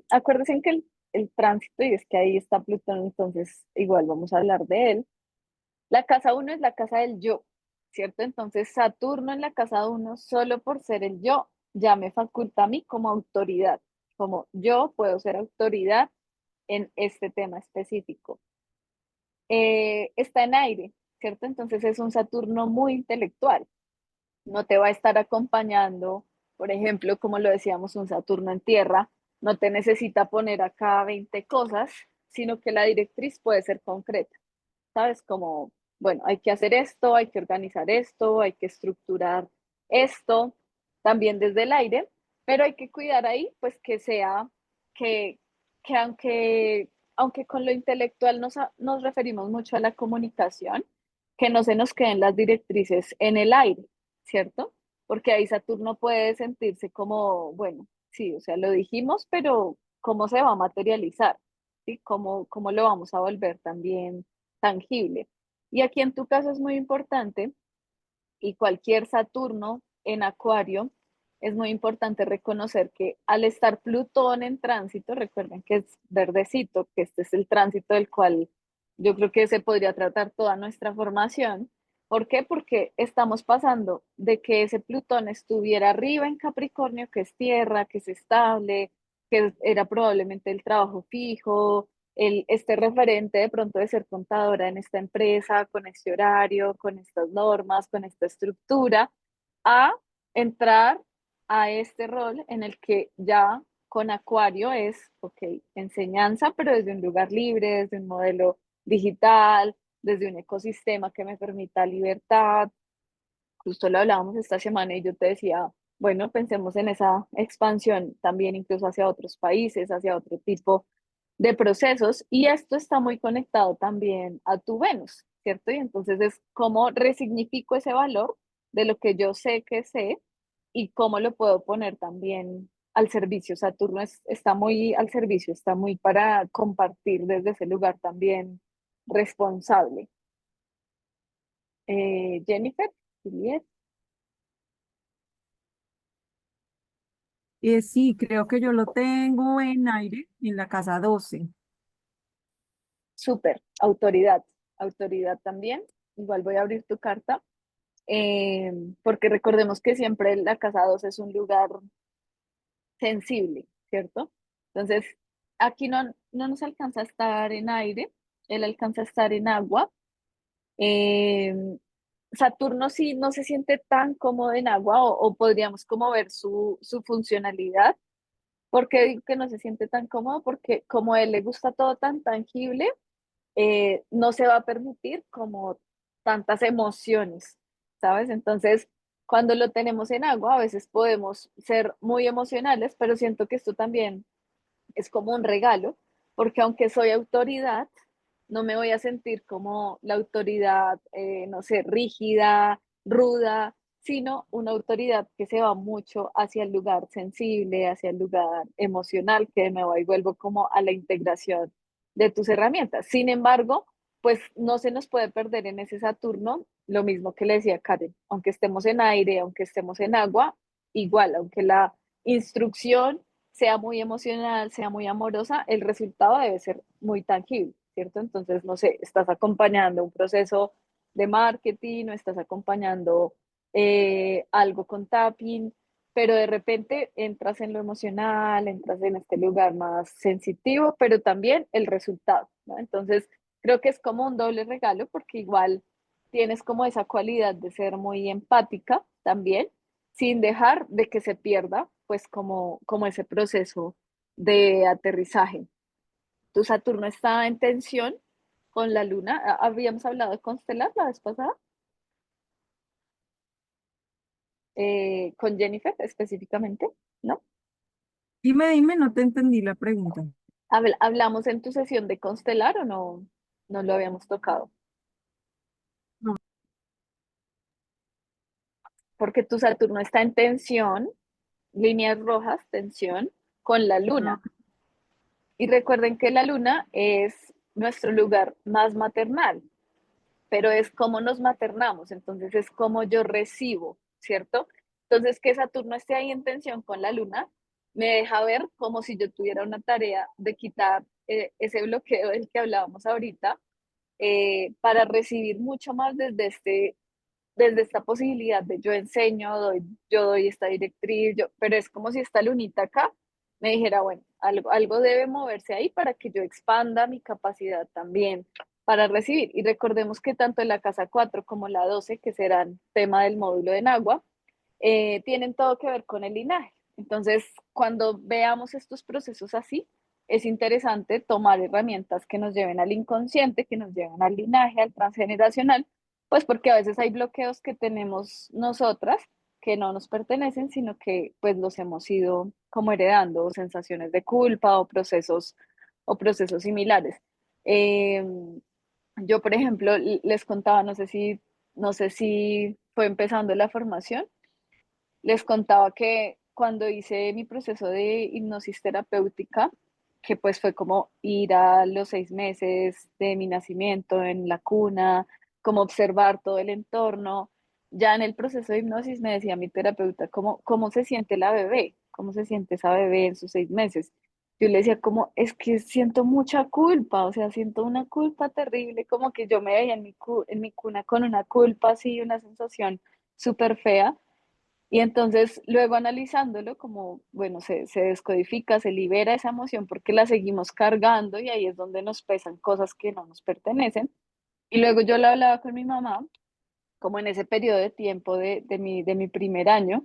Acuérdense que el tránsito, y es que ahí está Plutón, entonces igual vamos a hablar de él. La casa uno es la casa del yo, ¿cierto? Entonces Saturno en la casa uno, solo por ser el yo, ya me faculta a mí como autoridad, como yo puedo ser autoridad en este tema específico. Está en aire, ¿cierto? Entonces es un Saturno muy intelectual, no te va a estar acompañando, por ejemplo, como lo decíamos, un Saturno en tierra, no te necesita poner acá 20 cosas, sino que la directriz puede ser concreta, ¿sabes? Como, bueno, hay que hacer esto, hay que organizar esto, hay que estructurar esto, también desde el aire, pero hay que cuidar ahí, pues que sea, que, que aunque con lo intelectual nos referimos mucho a la comunicación, que no se nos queden las directrices en el aire, ¿cierto? Porque ahí Saturno puede sentirse como, bueno, sí, o sea, lo dijimos, pero ¿cómo se va a materializar? ¿Sí? ¿Cómo lo vamos a volver también tangible? Y aquí en tu caso es muy importante, y cualquier Saturno en Acuario, es muy importante reconocer que al estar Plutón en tránsito, recuerden que es verdecito, que este es el tránsito del cual yo creo que se podría tratar toda nuestra formación. ¿Por qué? Porque estamos pasando de que ese Plutón estuviera arriba en Capricornio, que es tierra, que es estable, que era probablemente el trabajo fijo, este referente de pronto de ser contadora en esta empresa, con este horario, con estas normas, con esta estructura, a entrar a este rol en el que ya con Acuario es, ok, enseñanza, pero desde un lugar libre, desde un modelo digital, desde un ecosistema que me permita libertad. Justo lo hablábamos esta semana y yo te decía, bueno, pensemos en esa expansión también incluso hacia otros países, hacia otro tipo de procesos, y esto está muy conectado también a tu Venus, ¿cierto? Y entonces es cómo resignifico ese valor de lo que yo sé que sé y cómo lo puedo poner también al servicio. Saturno está muy al servicio, está muy para compartir desde ese lugar también responsable. Jennifer, Juliet. sí, creo que yo lo tengo en aire, en la casa 12. Súper, autoridad, autoridad también. Igual voy a abrir tu carta, porque recordemos que siempre la casa 2 es un lugar sensible, ¿cierto? Entonces, aquí no nos alcanza a estar en aire, él alcanza a estar en agua. Eh, Saturno sí no se siente tan cómodo en agua o podríamos como ver su funcionalidad. ¿Por qué digo que no se siente tan cómodo? Porque como a él le gusta todo tan tangible, no se va a permitir como tantas emociones, ¿sabes? Entonces, cuando lo tenemos en agua, a veces podemos ser muy emocionales, pero siento que esto también es como un regalo, porque aunque soy autoridad, no me voy a sentir como la autoridad, no sé, rígida, ruda, sino una autoridad que se va mucho hacia el lugar sensible, hacia el lugar emocional, que me voy y vuelvo como a la integración de tus herramientas. Sin embargo, pues no se nos puede perder en ese Saturno lo mismo que le decía Karen, aunque estemos en aire, aunque estemos en agua, igual, aunque la instrucción sea muy emocional, sea muy amorosa, el resultado debe ser muy tangible, ¿cierto? Entonces, no sé, estás acompañando un proceso de marketing o estás acompañando algo con tapping, pero de repente entras en lo emocional, entras en este lugar más sensitivo, pero también el resultado, ¿no? Entonces, creo que es como un doble regalo porque igual tienes como esa cualidad de ser muy empática también, sin dejar de que se pierda, pues como ese proceso de aterrizaje. Tu Saturno está en tensión con la Luna. Habíamos hablado de constelar la vez pasada, con Jennifer específicamente, ¿no? Dime, no te entendí la pregunta. ¿Hablamos en tu sesión de constelar o no? No lo habíamos tocado. No. Porque tu Saturno está en tensión, líneas rojas, tensión, con la Ah, Luna. Y recuerden que la Luna es nuestro lugar más maternal, pero es como nos maternamos, entonces es como yo recibo, ¿cierto? Entonces que Saturno esté ahí en tensión con la Luna me deja ver como si yo tuviera una tarea de quitar ese bloqueo del que hablábamos ahorita, para recibir mucho más desde esta posibilidad de yo enseño, yo doy esta directriz, pero es como si esta lunita acá me dijera, bueno, algo debe moverse ahí para que yo expanda mi capacidad también para recibir. Y recordemos que tanto en la casa 4 como la 12, que serán tema del módulo de Nagua, tienen todo que ver con el linaje. Entonces, cuando veamos estos procesos así, es interesante tomar herramientas que nos lleven al inconsciente, que nos lleven al linaje, al transgeneracional, pues porque a veces hay bloqueos que tenemos nosotras que no nos pertenecen, sino que pues los hemos ido como heredando, o sensaciones de culpa o procesos similares. Eh, yo, por ejemplo, les contaba, no sé si fue empezando la formación, les contaba que cuando hice mi proceso de hipnosis terapéutica, que pues fue como ir a los 6 meses de mi nacimiento en la cuna, como observar todo el entorno, ya en el proceso de hipnosis me decía mi terapeuta cómo se siente la bebé, cómo se siente esa bebé en sus 6 meses. Yo le decía como, es que siento mucha culpa, o sea, siento una culpa terrible, como que yo me veía en mi cuna con una culpa así, una sensación súper fea. Y entonces, luego analizándolo, como, bueno, se descodifica, se libera esa emoción porque la seguimos cargando y ahí es donde nos pesan cosas que no nos pertenecen. Y luego yo lo hablaba con mi mamá, como en ese periodo de tiempo de mi primer año,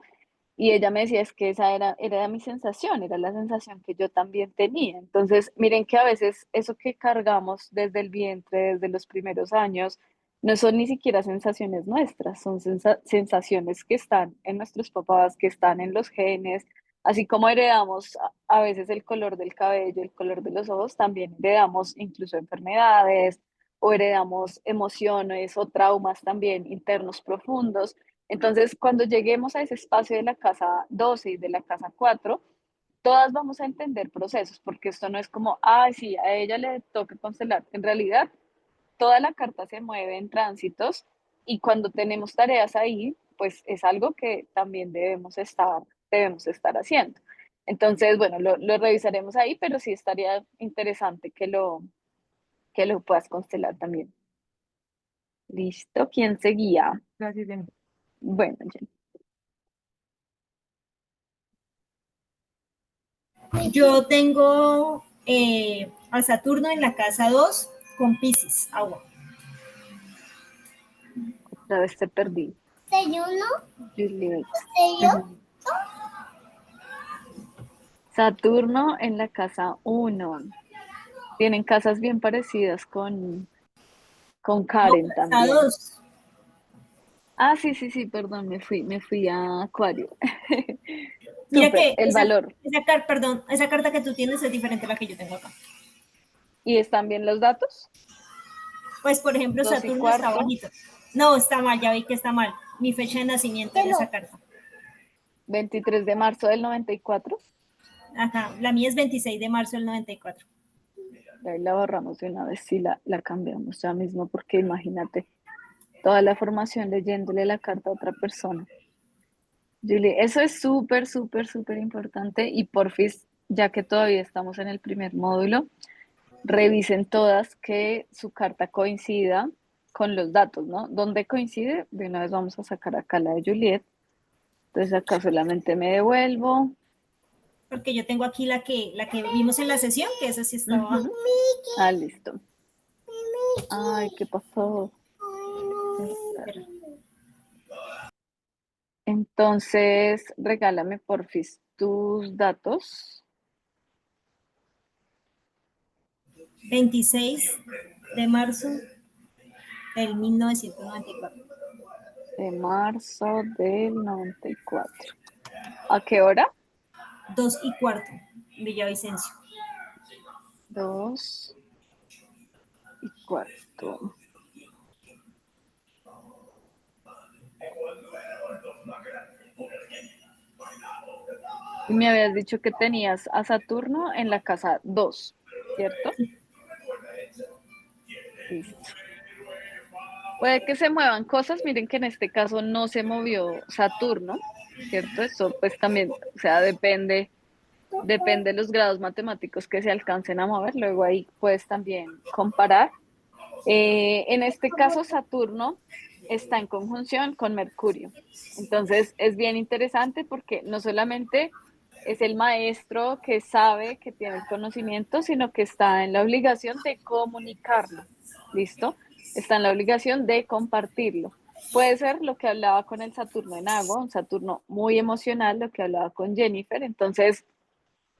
y ella me decía, es que esa era mi sensación, era la sensación que yo también tenía. Entonces, miren que a veces eso que cargamos desde el vientre, desde los primeros años, no son ni siquiera sensaciones nuestras, son sensaciones que están en nuestros papás, que están en los genes, así como heredamos a veces el color del cabello, el color de los ojos, también heredamos incluso enfermedades o heredamos emociones o traumas también internos profundos. Entonces, cuando lleguemos a ese espacio de la casa 12 y de la casa 4, todas vamos a entender procesos, porque esto no es como, ay, sí, a ella le toca constelar. En realidad, toda la carta se mueve en tránsitos y cuando tenemos tareas ahí, pues es algo que también debemos estar haciendo. Entonces, bueno, lo revisaremos ahí, pero sí estaría interesante que lo puedas constelar también. ¿Listo? ¿Quién seguía? gracias, Jenny. Bueno, Jenny. Yo tengo a Saturno en la casa 2 con Pisces, agua. Otra vez te perdí. Juliet. Ujú. Saturno en la casa 1. Tienen casas bien parecidas con No, Karen casa también. 2. Ah, sí, sí, sí, perdón, me fui a Acuario. Mira Súper, que el valor. perdón, esa carta que tú tienes es diferente a la que yo tengo acá. ¿Y están bien los datos? Pues, por ejemplo, 2 y Saturno está 4, bajito. No, está mal, ya vi que está mal. Mi fecha de nacimiento era esa carta. 23 de marzo del 94. Ajá, la mía es 26 de marzo del 94. Ahí la borramos de una vez, sí, la cambiamos ya mismo, porque imagínate, toda la formación leyéndole la carta a otra persona. Julie, eso es súper, súper, súper importante y porfis, ya que todavía estamos en el primer módulo, revisen todas que su carta coincida con los datos, ¿no? ¿Dónde coincide? De una vez vamos a sacar acá la de Juliet. Entonces acá solamente me devuelvo. Porque yo tengo aquí la que vimos en la sesión, que esa sí estaba. Ujú. Ah, listo. Ay, ¿qué pasó? Entonces, regálame porfis tus datos. 26 de marzo del 1994. De marzo del 94. ¿A qué hora? 2:15, Villavicencio. 2:15. Y me habías dicho que tenías a Saturno en la casa 2, ¿cierto? Listo. Puede que se muevan cosas, miren que en este caso no se movió Saturno, ¿cierto? Eso pues también, o sea, depende de los grados matemáticos que se alcancen a mover, luego ahí puedes también comparar. En este caso, Saturno está en conjunción con Mercurio. Entonces, es bien interesante porque no solamente es el maestro que sabe, que tiene el conocimiento, sino que está en la obligación de comunicarlo. ¿Listo? Está en la obligación de compartirlo. Puede ser lo que hablaba con el Saturno en agua, un Saturno muy emocional, lo que hablaba con Jennifer. Entonces,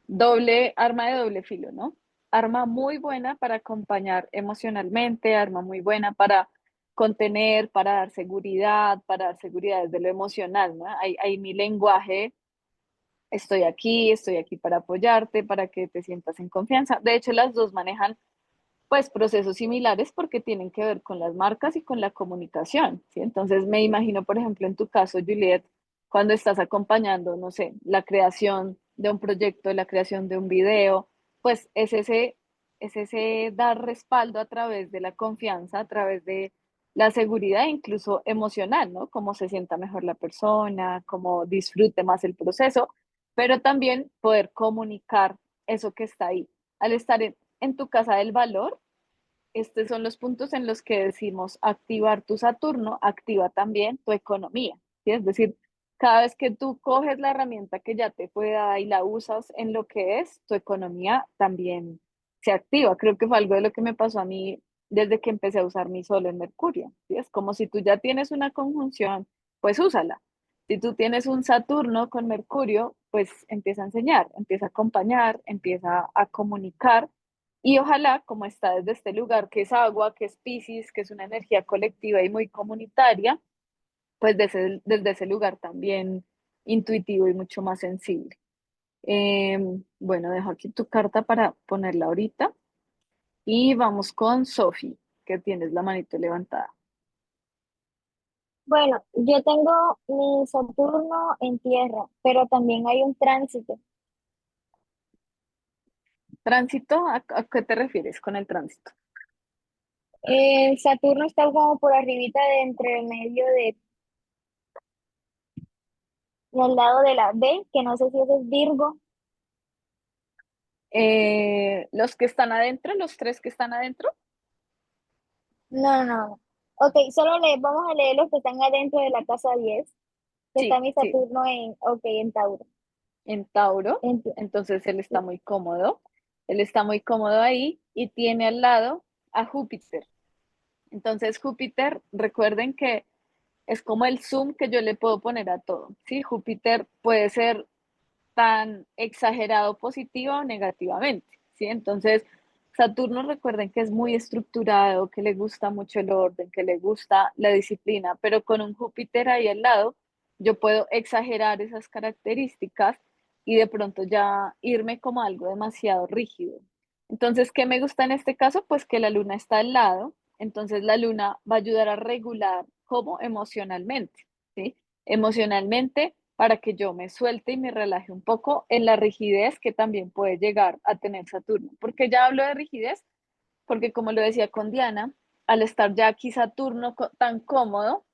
doble, arma de doble filo, ¿no? Arma muy buena para acompañar emocionalmente, arma muy buena para contener, para dar seguridad desde lo emocional, ¿no? Hay mi lenguaje, estoy aquí para apoyarte, para que te sientas en confianza. De hecho, las dos manejan pues procesos similares porque tienen que ver con las marcas y con la comunicación, ¿sí? Entonces me imagino, por ejemplo, en tu caso, Juliet, cuando estás acompañando, no sé, la creación de un proyecto, la creación de un video, pues es ese dar respaldo a través de la confianza, a través de la seguridad, incluso emocional, ¿no? Cómo se sienta mejor la persona, cómo disfrute más el proceso, pero también poder comunicar eso que está ahí. Al estar en tu casa del valor, estos son los puntos en los que decimos activar tu Saturno, activa también tu economía, ¿sí? Es decir, cada vez que tú coges la herramienta que ya te fue dada y la usas en lo que es, tu economía también se activa. Creo que fue algo de lo que me pasó a mí desde que empecé a usar mi Sol en Mercurio, ¿sí? Es como si tú ya tienes una conjunción, pues úsala. Si tú tienes un Saturno con Mercurio, pues empieza a enseñar, empieza a acompañar, empieza a comunicar y ojalá, como está desde este lugar que es agua, que es Piscis, que es una energía colectiva y muy comunitaria, pues desde ese lugar también intuitivo y mucho más sensible. Bueno, dejo aquí tu carta para ponerla ahorita y vamos con Sofi, que tienes la manito levantada. Bueno, yo tengo mi Saturno en tierra, pero también hay un tránsito. ¿Tránsito? ¿A qué te refieres con el tránsito? Saturno está como por arribita de entre el medio de del lado de la B, que no sé si ese es Virgo. Los que están adentro, los tres que están adentro, No, no, no. Ok, vamos a leer los que están adentro de la casa 10, que está sí, mi sí, Saturno en Tauro. en Tauro, En- entonces él está muy cómodo. Él está muy cómodo ahí y tiene al lado a Júpiter. Entonces Júpiter, recuerden que es como el zoom que yo le puedo poner a todo, ¿sí? Júpiter puede ser tan exagerado positiva o negativamente, ¿sí? Entonces, Saturno recuerden que es muy estructurado, que le gusta mucho el orden, que le gusta la disciplina, pero con un Júpiter ahí al lado, yo puedo exagerar esas características y de pronto ya irme como algo demasiado rígido. Entonces, ¿qué me gusta en este caso? Pues que la luna está al lado, entonces la luna va a ayudar a regular como emocionalmente, ¿sí? Emocionalmente para que yo me suelte y me relaje un poco en la rigidez que también puede llegar a tener Saturno. Porque ya hablo de rigidez, porque como lo decía con Diana, al estar ya aquí Saturno tan cómodo,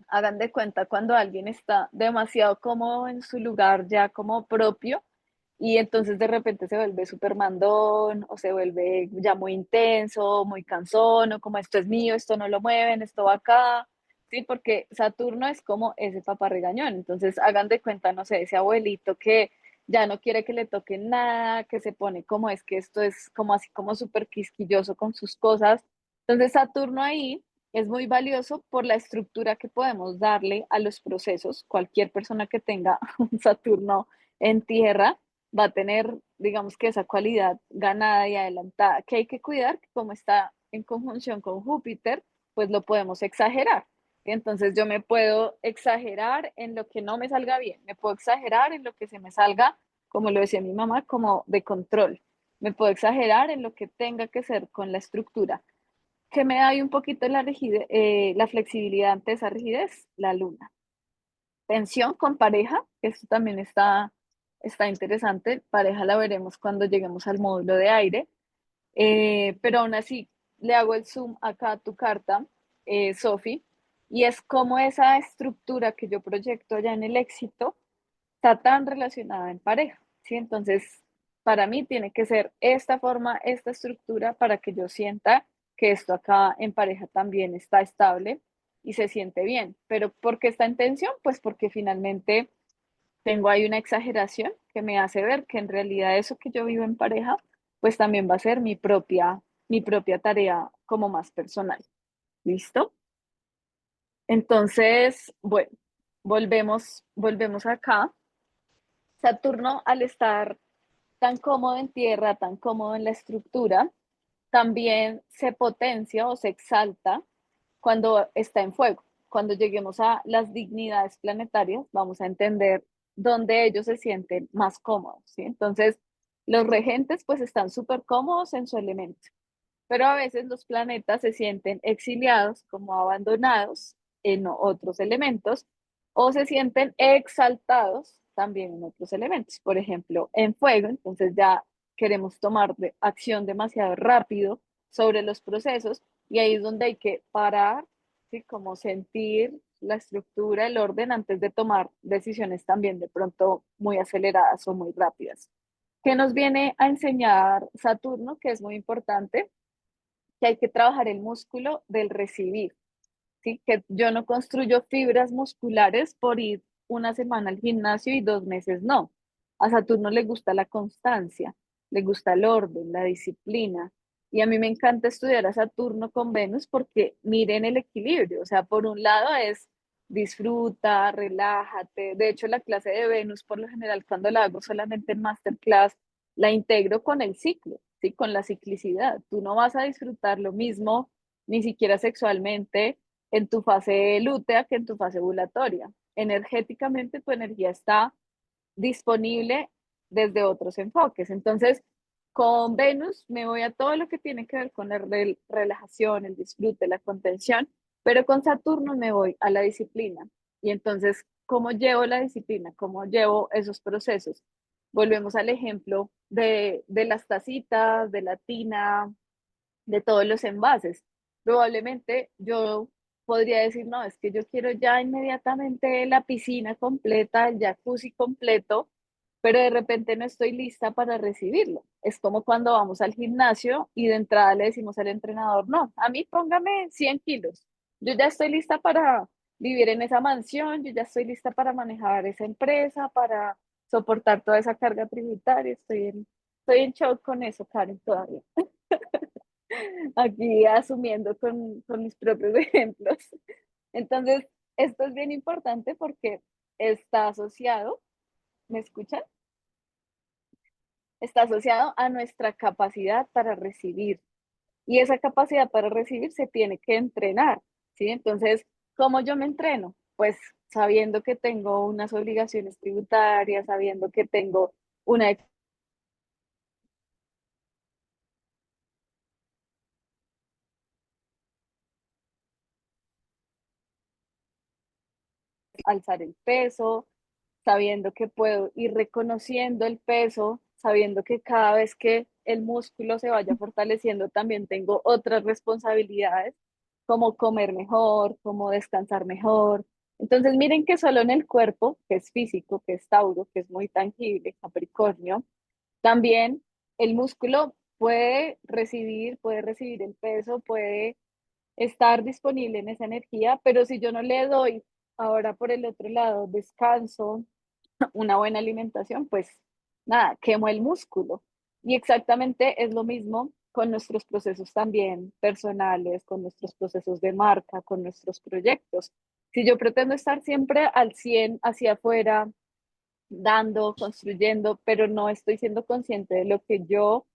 hagan de cuenta cuando alguien está demasiado cómodo en su lugar ya como propio y entonces de repente se vuelve súper mandón o se vuelve ya muy intenso, muy cansón o como esto es mío, esto no lo mueven, esto va acá, ¿sí? Porque Saturno es como ese papá regañón, entonces hagan de cuenta, no sé, ese abuelito que ya no quiere que le toquen nada, que se pone como es que esto es como así como súper quisquilloso con sus cosas. Entonces Saturno ahí es muy valioso por la estructura que podemos darle a los procesos. Cualquier persona que tenga un Saturno en tierra va a tener, digamos que esa cualidad ganada y adelantada, que hay que cuidar, que como está en conjunción con Júpiter, pues lo podemos exagerar. Entonces yo me puedo exagerar en lo que no me salga bien, me puedo exagerar en lo que se me salga, como lo decía mi mamá, como de control. Me puedo exagerar en lo que tenga que ser con la estructura. ¿Que me da ahí un poquito la rigidez, la flexibilidad ante esa rigidez? La luna. Tensión con pareja, que esto también está interesante. Pareja la veremos cuando lleguemos al módulo de aire. Pero aún así, le hago el zoom acá a tu carta, Sofi, y es como esa estructura que yo proyecto allá en el éxito está tan relacionada en pareja, ¿sí? Entonces, para mí tiene que ser esta forma, esta estructura para que yo sienta que esto acá en pareja también está estable y se siente bien. Pero ¿por qué está en tensión? Pues porque finalmente tengo ahí una exageración que me hace ver que en realidad eso que yo vivo en pareja, pues también va a ser mi propia tarea como más personal. ¿Listo? Entonces, bueno, volvemos acá. Saturno, al estar tan cómodo en tierra, tan cómodo en la estructura, también se potencia o se exalta cuando está en fuego. Cuando lleguemos a las dignidades planetarias, vamos a entender dónde ellos se sienten más cómodos, ¿sí? Entonces, los regentes pues están súper cómodos en su elemento, pero a veces los planetas se sienten exiliados, como abandonados en otros elementos, o se sienten exaltados también en otros elementos. Por ejemplo, en fuego, entonces ya queremos tomar acción demasiado rápido sobre los procesos y ahí es donde hay que parar, ¿sí? Como sentir la estructura, el orden antes de tomar decisiones también de pronto muy aceleradas o muy rápidas. ¿Qué nos viene a enseñar Saturno? Que es muy importante, que hay que trabajar el músculo del recibir, ¿sí? Que yo no construyo fibras musculares por ir una semana al gimnasio y 2 meses no. A Saturno le gusta la constancia, le gusta el orden, la disciplina. Y a mí me encanta estudiar a Saturno con Venus porque miren el equilibrio. O sea, por un lado es disfruta, relájate. De hecho, la clase de Venus, por lo general, cuando la hago solamente en masterclass, la integro con el ciclo, ¿sí? Con la ciclicidad. Tú no vas a disfrutar lo mismo, ni siquiera sexualmente, en tu fase lútea que en tu fase ovulatoria. Energéticamente tu energía está disponible desde otros enfoques. Entonces, con Venus me voy a todo lo que tiene que ver con la relajación, el disfrute, la contención, pero con Saturno me voy a la disciplina. Y entonces, ¿cómo llevo la disciplina? ¿Cómo llevo esos procesos? Volvemos al ejemplo de las tacitas, de la tina, de todos los envases. Probablemente yo podría decir, no, es que yo quiero ya inmediatamente la piscina completa, el jacuzzi completo, pero de repente no estoy lista para recibirlo. Es como cuando vamos al gimnasio y de entrada le decimos al entrenador, no, a mí póngame 100 kilos. Yo ya estoy lista para vivir en esa mansión, yo ya estoy lista para manejar esa empresa, para soportar toda esa carga tributaria. Estoy en shock con eso, Karen, todavía aquí asumiendo con mis propios ejemplos. Entonces, esto es bien importante porque está asociado, ¿me escuchan? Está asociado a nuestra capacidad para recibir. Y esa capacidad para recibir se tiene que entrenar, ¿sí? Entonces, ¿cómo yo me entreno? Pues sabiendo que tengo unas obligaciones tributarias, sabiendo que tengo una alzar el peso, sabiendo que puedo ir reconociendo el peso, sabiendo que cada vez que el músculo se vaya fortaleciendo, también tengo otras responsabilidades, como comer mejor, como descansar mejor. Entonces, miren que solo en el cuerpo, que es físico, que es Tauro, que es muy tangible, Capricornio, también el músculo puede recibir el peso, puede estar disponible en esa energía, pero si yo no le doy ahora por el otro lado descanso, una buena alimentación, pues nada, quemo el músculo. Y exactamente es lo mismo con nuestros procesos también personales, con nuestros procesos de marca, con nuestros proyectos. Si yo pretendo estar siempre al 100 hacia afuera, dando, construyendo, pero no estoy siendo consciente de lo que yo,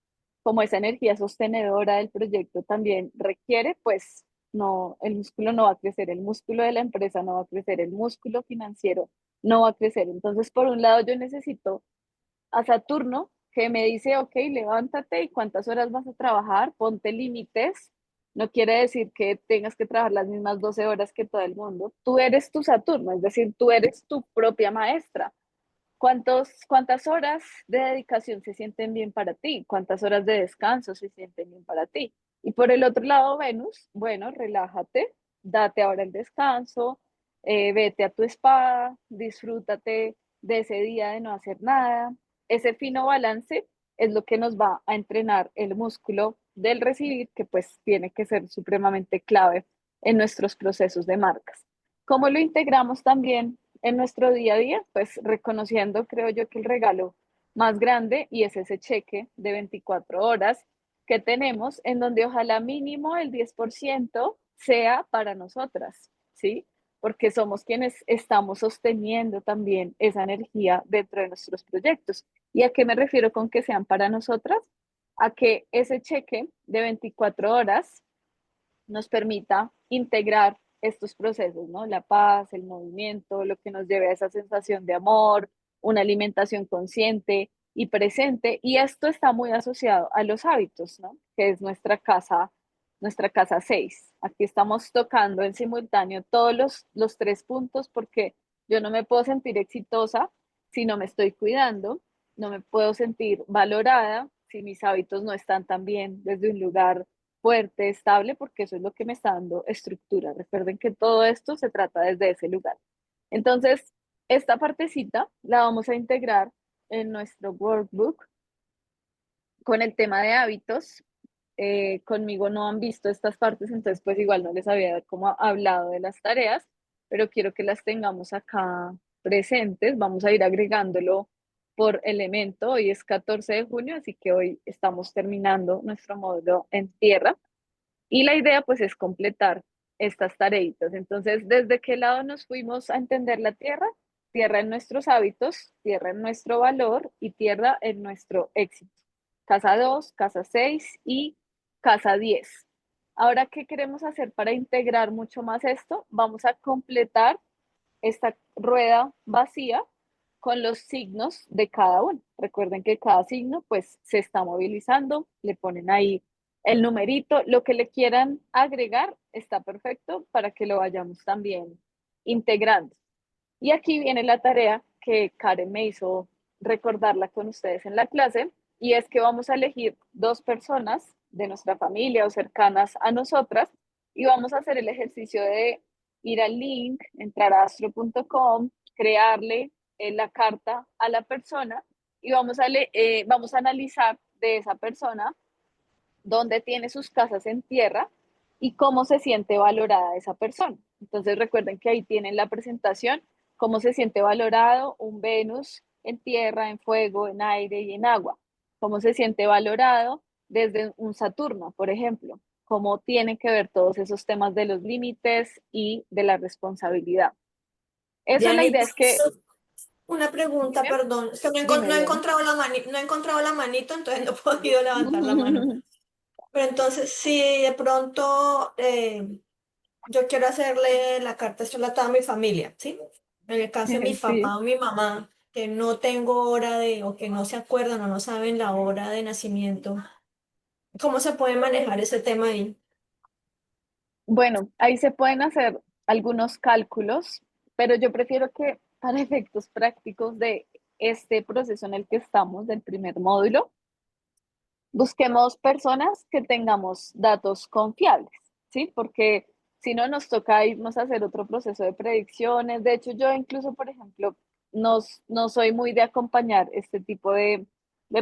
como esa energía sostenedora del proyecto también requiere, pues no, el músculo no va a crecer, el músculo de la empresa no va a crecer, el músculo financiero no va a crecer. Entonces, por un lado, yo necesito a Saturno que me dice, ok, levántate y cuántas horas vas a trabajar, ponte límites. No quiere decir que tengas que trabajar las mismas 12 horas que todo el mundo. Tú eres tu Saturno, es decir, tú eres tu propia maestra. ¿Cuántas horas de dedicación se sienten bien para ti? ¿Cuántas horas de descanso se sienten bien para ti? Y por el otro lado, Venus, bueno, relájate, date ahora el descanso, vete a tu spa, disfrútate de ese día de no hacer nada. Ese fino balance es lo que nos va a entrenar el músculo del recibir, que pues tiene que ser supremamente clave en nuestros procesos de marcas. ¿Cómo lo integramos también en nuestro día a día? Pues reconociendo, creo yo, que el regalo más grande y es ese cheque de 24 horas que tenemos, en donde ojalá mínimo el 10% sea para nosotras, ¿sí? Porque somos quienes estamos sosteniendo también esa energía dentro de nuestros proyectos. ¿Y a qué me refiero con que sean para nosotras? A que ese cheque de 24 horas nos permita integrar estos procesos, ¿no? La paz, el movimiento, lo que nos lleve a esa sensación de amor, una alimentación consciente y presente. Y esto está muy asociado a los hábitos, ¿no? Que es nuestra casa 6. Aquí estamos tocando en simultáneo todos los 3 puntos porque yo no me puedo sentir exitosa si no me estoy cuidando, no me puedo sentir valorada si mis hábitos no están tan bien desde un lugar fuerte, estable, porque eso es lo que me está dando estructura. Recuerden que todo esto se trata desde ese lugar. Entonces, esta partecita la vamos a integrar en nuestro workbook con el tema de hábitos. Conmigo no han visto estas partes, entonces pues igual no les había como hablado de las tareas, pero quiero que las tengamos acá presentes. Vamos a ir agregándolo por elemento. Hoy es 14 de junio, así que hoy estamos terminando nuestro módulo en tierra. Y la idea pues es completar estas tareitas. Entonces, ¿desde qué lado nos fuimos a entender la tierra? Tierra en nuestros hábitos, tierra en nuestro valor y tierra en nuestro éxito. Casa 2, casa 6 y casa 10. Ahora, ¿qué queremos hacer para integrar mucho más esto? Vamos a completar esta rueda vacía con los signos de cada uno. Recuerden que cada signo pues se está movilizando, le ponen ahí el numerito, lo que le quieran agregar está perfecto para que lo vayamos también integrando. Y aquí viene la tarea que Karen me hizo recordarla con ustedes en la clase, y es que vamos a elegir 2 personas de nuestra familia o cercanas a nosotras y vamos a hacer el ejercicio de ir al link, entrar a astro.com, crearle la carta a la persona y vamos a analizar de esa persona dónde tiene sus casas en tierra y cómo se siente valorada esa persona. Entonces recuerden que ahí tienen la presentación, cómo se siente valorado un Venus en tierra, en fuego, en aire y en agua, cómo se siente valorado desde un Saturno, por ejemplo, cómo tienen que ver todos esos temas de los límites y de la responsabilidad. Eso la idea Dianita, es que, una pregunta, dime, perdón, es que dime, no he Diana. encontrado no he encontrado la manito, entonces no he podido levantar la mano. Pero entonces, si de pronto yo quiero hacerle la carta estrella a toda mi familia, ¿sí? En el caso de mi Sí. papá o mi mamá, que no tengo hora o que no se acuerdan o no saben la hora de nacimiento, ¿cómo se puede manejar ese tema ahí? Bueno, ahí se pueden hacer algunos cálculos, pero yo prefiero que para efectos prácticos de este proceso en el que estamos, del primer módulo, busquemos personas que tengamos datos confiables, ¿sí? Porque si no nos toca irnos a hacer otro proceso de predicciones. De hecho, yo incluso, por ejemplo, no soy muy de acompañar este tipo de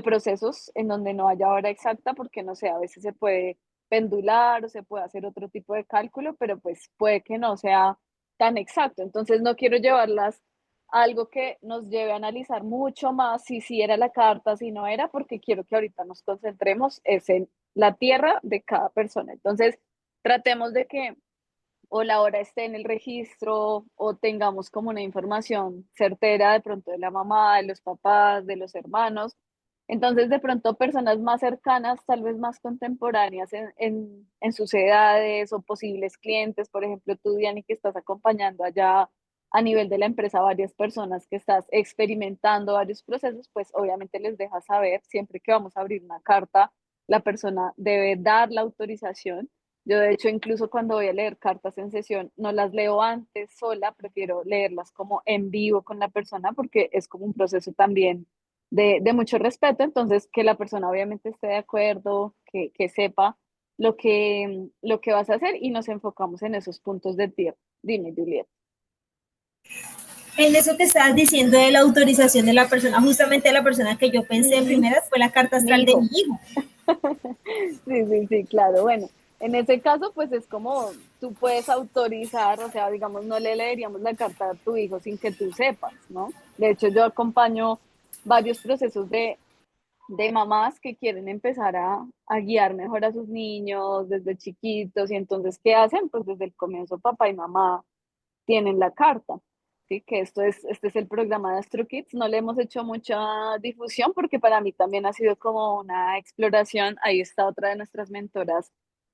procesos en donde no haya hora exacta, porque no sé, a veces se puede pendular o se puede hacer otro tipo de cálculo, pero pues puede que no sea tan exacto. Entonces no quiero llevarlas algo que nos lleve a analizar mucho más si era la carta, si no era, porque quiero que ahorita nos concentremos es en la tierra de cada persona. Entonces, tratemos de que o la hora esté en el registro o tengamos como una información certera de pronto de la mamá, de los papás, de los hermanos. Entonces, de pronto, personas más cercanas, tal vez más contemporáneas en sus edades o posibles clientes, por ejemplo, tú, Diani, que estás acompañando allá a nivel de la empresa a varias personas que estás experimentando varios procesos, pues obviamente les dejas saber, siempre que vamos a abrir una carta, la persona debe dar la autorización. Yo, de hecho, incluso cuando voy a leer cartas en sesión, no las leo antes sola, prefiero leerlas como en vivo con la persona porque es como un proceso también de mucho respeto, entonces que la persona obviamente esté de acuerdo, que sepa lo que vas a hacer y nos enfocamos en esos puntos de tierra. Dime, Juliet. En eso que estabas diciendo de la autorización de la persona, justamente la persona que yo pensé primero fue la carta astral de mi hijo. Sí, claro. Bueno, en ese caso, pues es como tú puedes autorizar, o sea, digamos, no le leeríamos la carta a tu hijo sin que tú sepas, ¿no? De hecho, yo acompaño varios procesos de mamás que quieren empezar a guiar mejor a sus niños desde chiquitos y entonces, ¿qué hacen? Pues desde el comienzo papá y mamá tienen la carta. Sí, que este es el programa de Astro Kids. No le hemos hecho mucha difusión porque para mí también ha sido como una exploración. Ahí está otra de nuestras mentoras,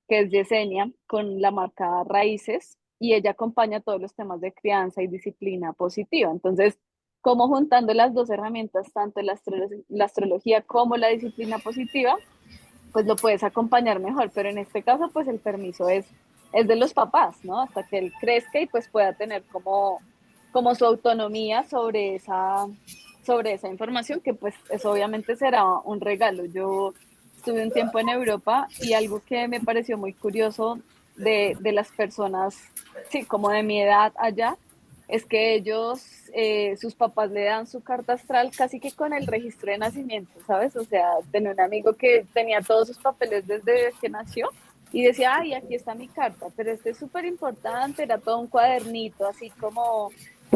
que es Yesenia, con la marca Raíces, y ella acompaña todos los temas de crianza y disciplina positiva. Entonces, como juntando las dos herramientas, tanto la astrología como la disciplina positiva, pues lo puedes acompañar mejor, pero en este caso, pues el permiso es de los papás, ¿no? Hasta que él crezca y pues pueda tener como su autonomía sobre esa información, que pues eso obviamente será un regalo. Yo estuve un tiempo en Europa y algo que me pareció muy curioso de las personas, sí, como de mi edad allá, es que ellos, sus papás le dan su carta astral casi que con el registro de nacimiento, ¿sabes? O sea, tenía un amigo que tenía todos sus papeles desde que nació y decía, ay, aquí está mi carta, pero este es súper importante, era todo un cuadernito, así como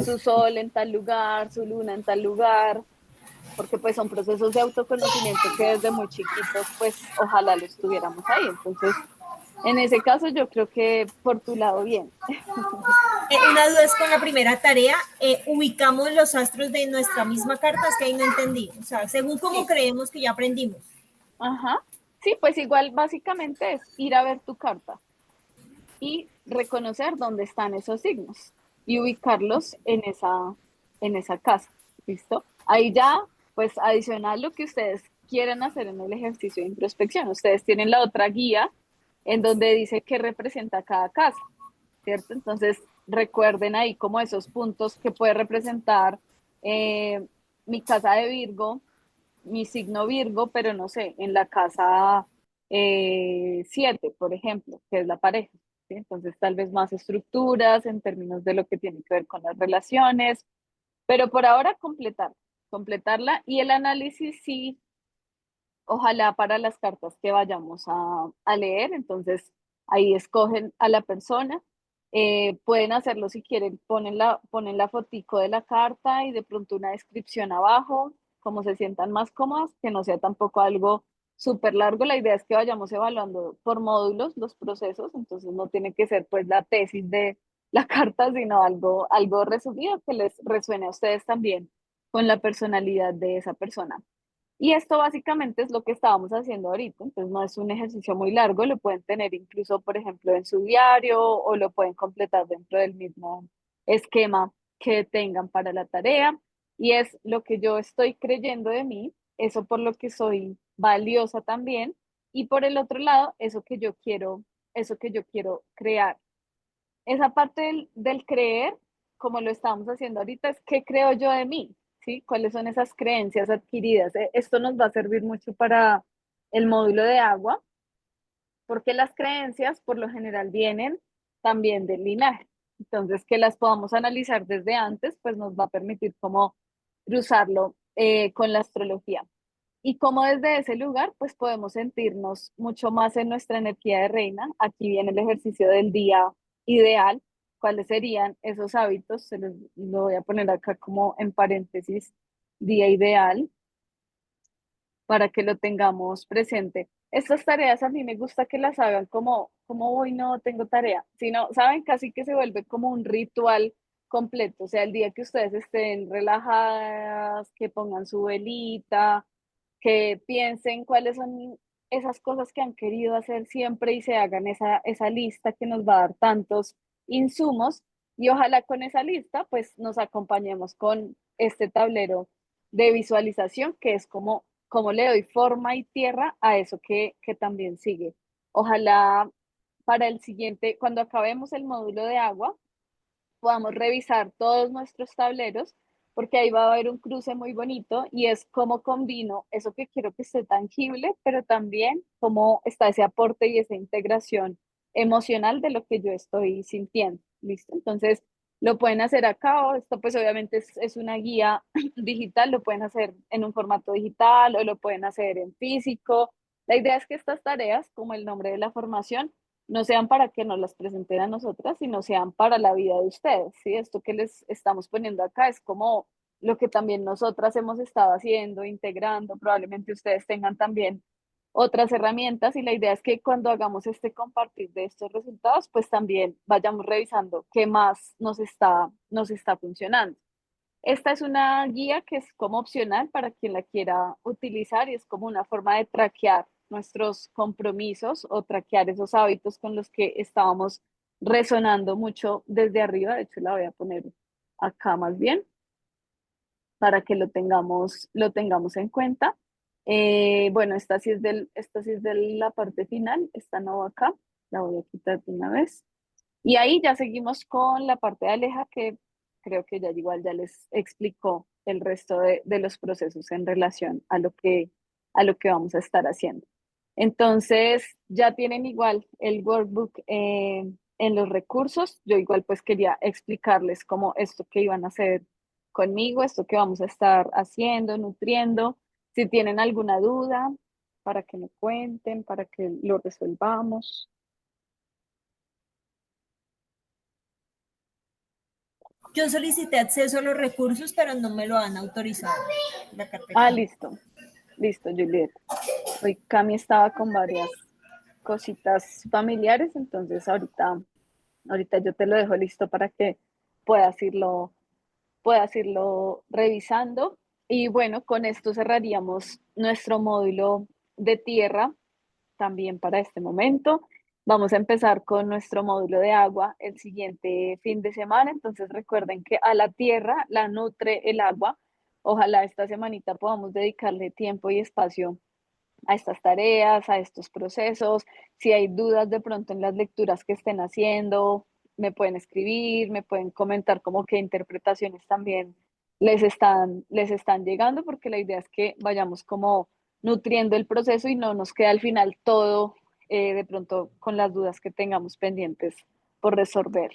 su sol en tal lugar, su luna en tal lugar, porque pues son procesos de autoconocimiento que desde muy chiquitos, pues ojalá los tuviéramos ahí. Entonces, en ese caso yo creo que por tu lado bien. Una duda es con la primera tarea, ubicamos los astros de nuestra misma carta, es que ahí no entendí. O sea, según cómo creemos que ya aprendimos. Ajá. Sí, pues igual básicamente es ir a ver tu carta y reconocer dónde están esos signos y ubicarlos en esa casa. ¿Listo? Ahí ya, pues adicional lo que ustedes quieren hacer en el ejercicio de introspección. Ustedes tienen la otra guía en donde dice qué representa cada casa, ¿cierto? Entonces, recuerden ahí como esos puntos que puede representar eh, mi casa de Virgo, mi signo Virgo, pero no sé, en la casa 7, por ejemplo, que es la pareja. ¿Sí? Entonces, tal vez más estructuras en términos de lo que tiene que ver con las relaciones, pero por ahora completarla y el análisis sí, ojalá para las cartas que vayamos a leer, entonces ahí escogen a la persona, pueden hacerlo si quieren, ponen la fotico de la carta y de pronto una descripción abajo, como se sientan más cómodas, que no sea tampoco algo súper largo, la idea es que vayamos evaluando por módulos los procesos, entonces no tiene que ser pues la tesis de la carta, sino algo resumido que les resuene a ustedes también con la personalidad de esa persona. Y esto básicamente es lo que estábamos haciendo ahorita, entonces no es un ejercicio muy largo, lo pueden tener incluso, por ejemplo, en su diario o lo pueden completar dentro del mismo esquema que tengan para la tarea. Y es lo que yo estoy creyendo de mí, eso por lo que soy valiosa también, y por el otro lado, eso que yo quiero crear. Esa parte del creer, como lo estamos haciendo ahorita, es qué creo yo de mí, ¿sí? ¿Cuáles son esas creencias adquiridas? Esto nos va a servir mucho para el módulo de agua, porque las creencias por lo general vienen también del linaje. Entonces, que las podamos analizar desde antes, pues nos va a permitir como cruzarlo con la astrología. Y como desde ese lugar, pues podemos sentirnos mucho más en nuestra energía de reina. Aquí viene el ejercicio del día ideal. ¿Cuáles serían esos hábitos? Lo voy a poner acá como en paréntesis, día ideal, para que lo tengamos presente. estas tareas a mí me gusta que las hagan como hoy no tengo tarea, sino, ¿saben? Casi que se vuelve como un ritual completo, o sea, el día que ustedes estén relajadas, que pongan su velita, que piensen cuáles son esas cosas que han querido hacer siempre y se hagan esa lista que nos va a dar tantos insumos y ojalá con esa lista pues nos acompañemos con este tablero de visualización que es como le doy forma y tierra a eso que también sigue. Ojalá para el siguiente, cuando acabemos el módulo de agua, podamos revisar todos nuestros tableros, porque ahí va a haber un cruce muy bonito y es cómo combino eso que quiero que esté tangible, pero también cómo está ese aporte y esa integración emocional de lo que yo estoy sintiendo. ¿Listo? Entonces, lo pueden hacer acá, o esto pues obviamente es una guía digital, lo pueden hacer en un formato digital o lo pueden hacer en físico. La idea es que estas tareas, como el nombre de la formación, no sean para que nos las presenten a nosotras, sino sean para la vida de ustedes, ¿sí? Esto que les estamos poniendo acá es como lo que también nosotras hemos estado haciendo, integrando, probablemente ustedes tengan también otras herramientas y la idea es que cuando hagamos este compartir de estos resultados, pues también vayamos revisando qué más nos está funcionando. Esta es una guía que es como opcional para quien la quiera utilizar y es como una forma de traquear nuestros compromisos o traquear esos hábitos con los que estábamos resonando mucho desde arriba. De hecho, la voy a poner acá más bien para que lo tengamos en cuenta. Bueno, esta sí es de la parte final, esta no va acá, la voy a quitar de una vez. Y ahí ya seguimos con la parte de Aleja, que creo que ya igual ya les explicó el resto de los procesos en relación a lo que vamos a estar haciendo. Entonces, ya tienen igual el workbook en los recursos. Yo igual pues quería explicarles cómo esto que iban a hacer conmigo, esto que vamos a estar haciendo, nutriendo. Si tienen alguna duda, para que me cuenten, para que lo resolvamos. Yo solicité acceso a los recursos, pero no me lo han autorizado. La carpeta. Ah, listo, listo, Juliet. Hoy Cami estaba con varias cositas familiares, entonces ahorita yo te lo dejo listo para que puedas irlo, puedas irlo revisando. Y bueno, con esto cerraríamos nuestro módulo de tierra también para este momento. Vamos a empezar con nuestro módulo de agua el siguiente fin de semana, entonces recuerden que a la tierra la nutre el agua. Ojalá esta semanita podamos dedicarle tiempo y espacio a estas tareas, a estos procesos. Si hay dudas de pronto en las lecturas que estén haciendo, me pueden escribir, me pueden comentar como qué interpretaciones también les están llegando, porque la idea es que vayamos como nutriendo el proceso y no nos quede al final todo de pronto con las dudas que tengamos pendientes por resolver.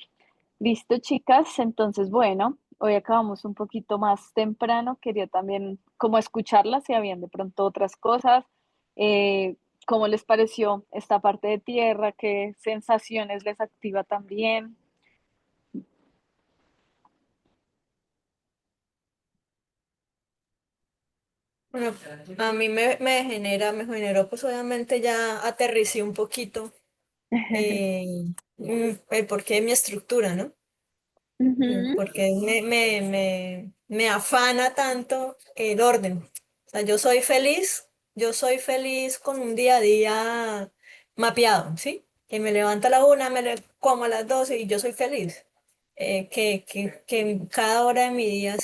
Listo, chicas. Entonces, bueno, hoy acabamos un poquito más temprano. Quería también como escucharlas si habían de pronto otras cosas. Eh, ¿Cómo les pareció esta parte de tierra? ¿Qué sensaciones les activa también? Bueno, a mí me generó, pues obviamente ya aterricé un poquito eh, el porqué de mi estructura, ¿no? Ujú, Porque me afana tanto el orden. O sea, yo soy feliz con un día a día mapeado, ¿sí? Que me levanto a la una, como a las 12 y yo soy feliz. Que cada hora de mi día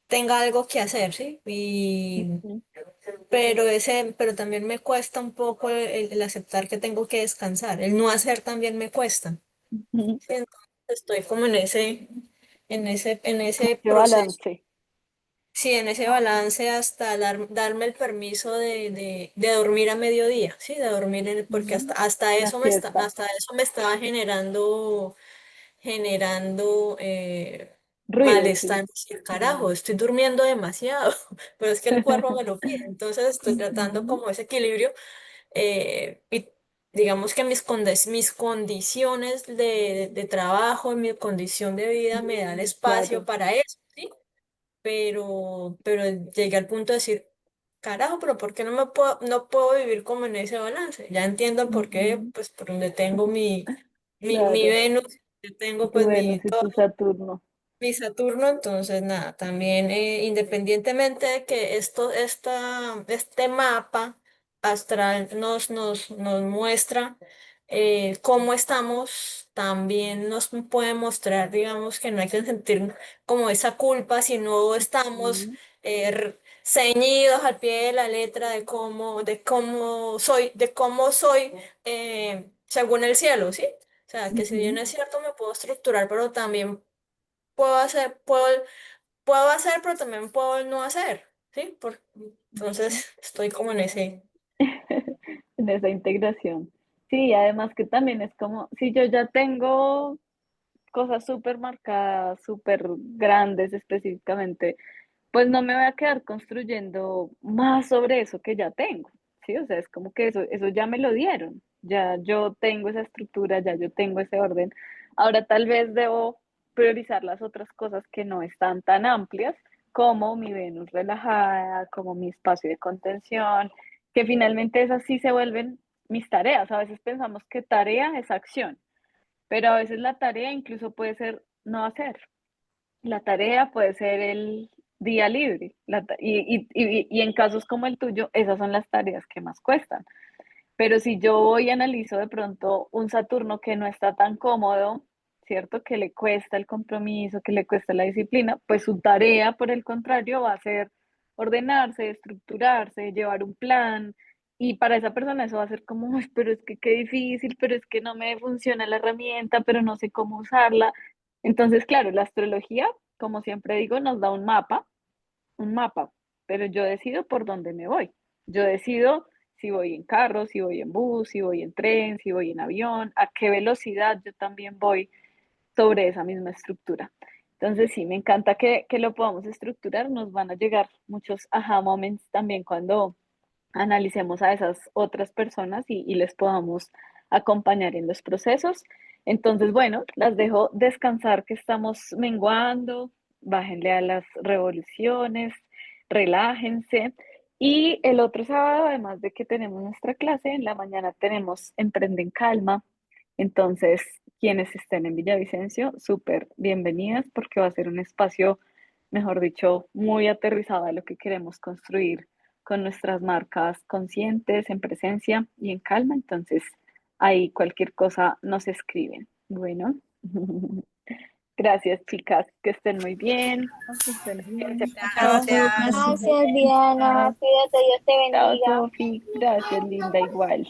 tenga algo que hacer, ¿sí? ujú, Pero también me cuesta un poco el aceptar que tengo que descansar. El no hacer también me cuesta. ujú. ¿Sí? Entonces estoy como en ese Qué proceso. balance. Sí, en ese balance hasta darme el permiso de dormir a mediodía, ¿sí? De dormir porque Ujú. hasta La eso siesta. hasta eso me estaba generando Ruido, malestar. sí. Decir, carajo, estoy durmiendo demasiado, pero es que el cuerpo me lo pide. Entonces estoy tratando Ujú. como ese equilibrio y digamos que mis condiciones de trabajo, mi condición de vida me dan espacio Claro. para eso, ¿sí? Pero llegué al punto de decir, carajo, pero ¿por qué no puedo vivir como en ese balance? Ya entiendo el por qué, pues por donde tengo mi Claro, Venus, yo tengo tu pues Venus y tu Saturno. mi Saturno, entonces nada, también independientemente de que este mapa astral nos muestra cómo estamos, también nos puede mostrar, digamos, que no hay que sentir como esa culpa si no estamos Ujú, ceñidos al pie de la letra de cómo soy según el cielo, ¿sí? O sea, que si bien ujú. es cierto, me puedo estructurar, pero también puedo hacer, pero también puedo no hacer, ¿sí? Entonces estoy como en ese. En esa integración. Sí, además que también es como, si yo ya tengo cosas súper marcadas, súper grandes específicamente, pues no me voy a quedar construyendo más sobre eso que ya tengo, ¿sí? O sea, es como que eso ya me lo dieron, ya yo tengo esa estructura, ya yo tengo ese orden. Ahora tal vez debo priorizar las otras cosas que no están tan amplias, como mi Venus relajada, como mi espacio de contención, que finalmente esas sí se vuelven mis tareas. A veces pensamos que tarea es acción, pero a veces la tarea incluso puede ser no hacer. La tarea puede ser el día libre. Y en casos como el tuyo, esas son las tareas que más cuestan. Pero si yo voy y analizo de pronto un Saturno que no está tan cómodo, ¿cierto? Que le cuesta el compromiso, que le cuesta la disciplina, pues su tarea, por el contrario, va a ser ordenarse, estructurarse, llevar un plan. Y para esa persona eso va a ser como, "Uy, pero es que qué difícil, pero es que no me funciona la herramienta, pero no sé cómo usarla". Entonces, claro, la astrología, como siempre digo, nos da un mapa, pero yo decido por dónde me voy. Yo decido si voy en carro, si voy en bus, si voy en tren, si voy en avión, a qué velocidad yo también voy sobre esa misma estructura. Entonces, sí, me encanta que lo podamos estructurar. Nos van a llegar muchos aha moments también cuando analicemos a esas otras personas y les podamos acompañar en los procesos. Entonces, bueno, las dejo descansar que estamos menguando, bájenle a las revoluciones, relájense. Y el otro sábado, además de que tenemos nuestra clase, en la mañana tenemos Emprende en Calma. Entonces, quienes estén en Villavicencio, súper bienvenidas porque va a ser un espacio, mejor dicho, muy aterrizado a lo que queremos construir con nuestras marcas conscientes, en presencia y en calma. Entonces, ahí cualquier cosa nos escriben. Bueno, gracias chicas, que estén muy bien. Que estén Cuídense bien. mucho. Gracias. Gracias, Diana. Chao, Cuídate, Dios te chao bendiga. Sofi, gracias linda igual.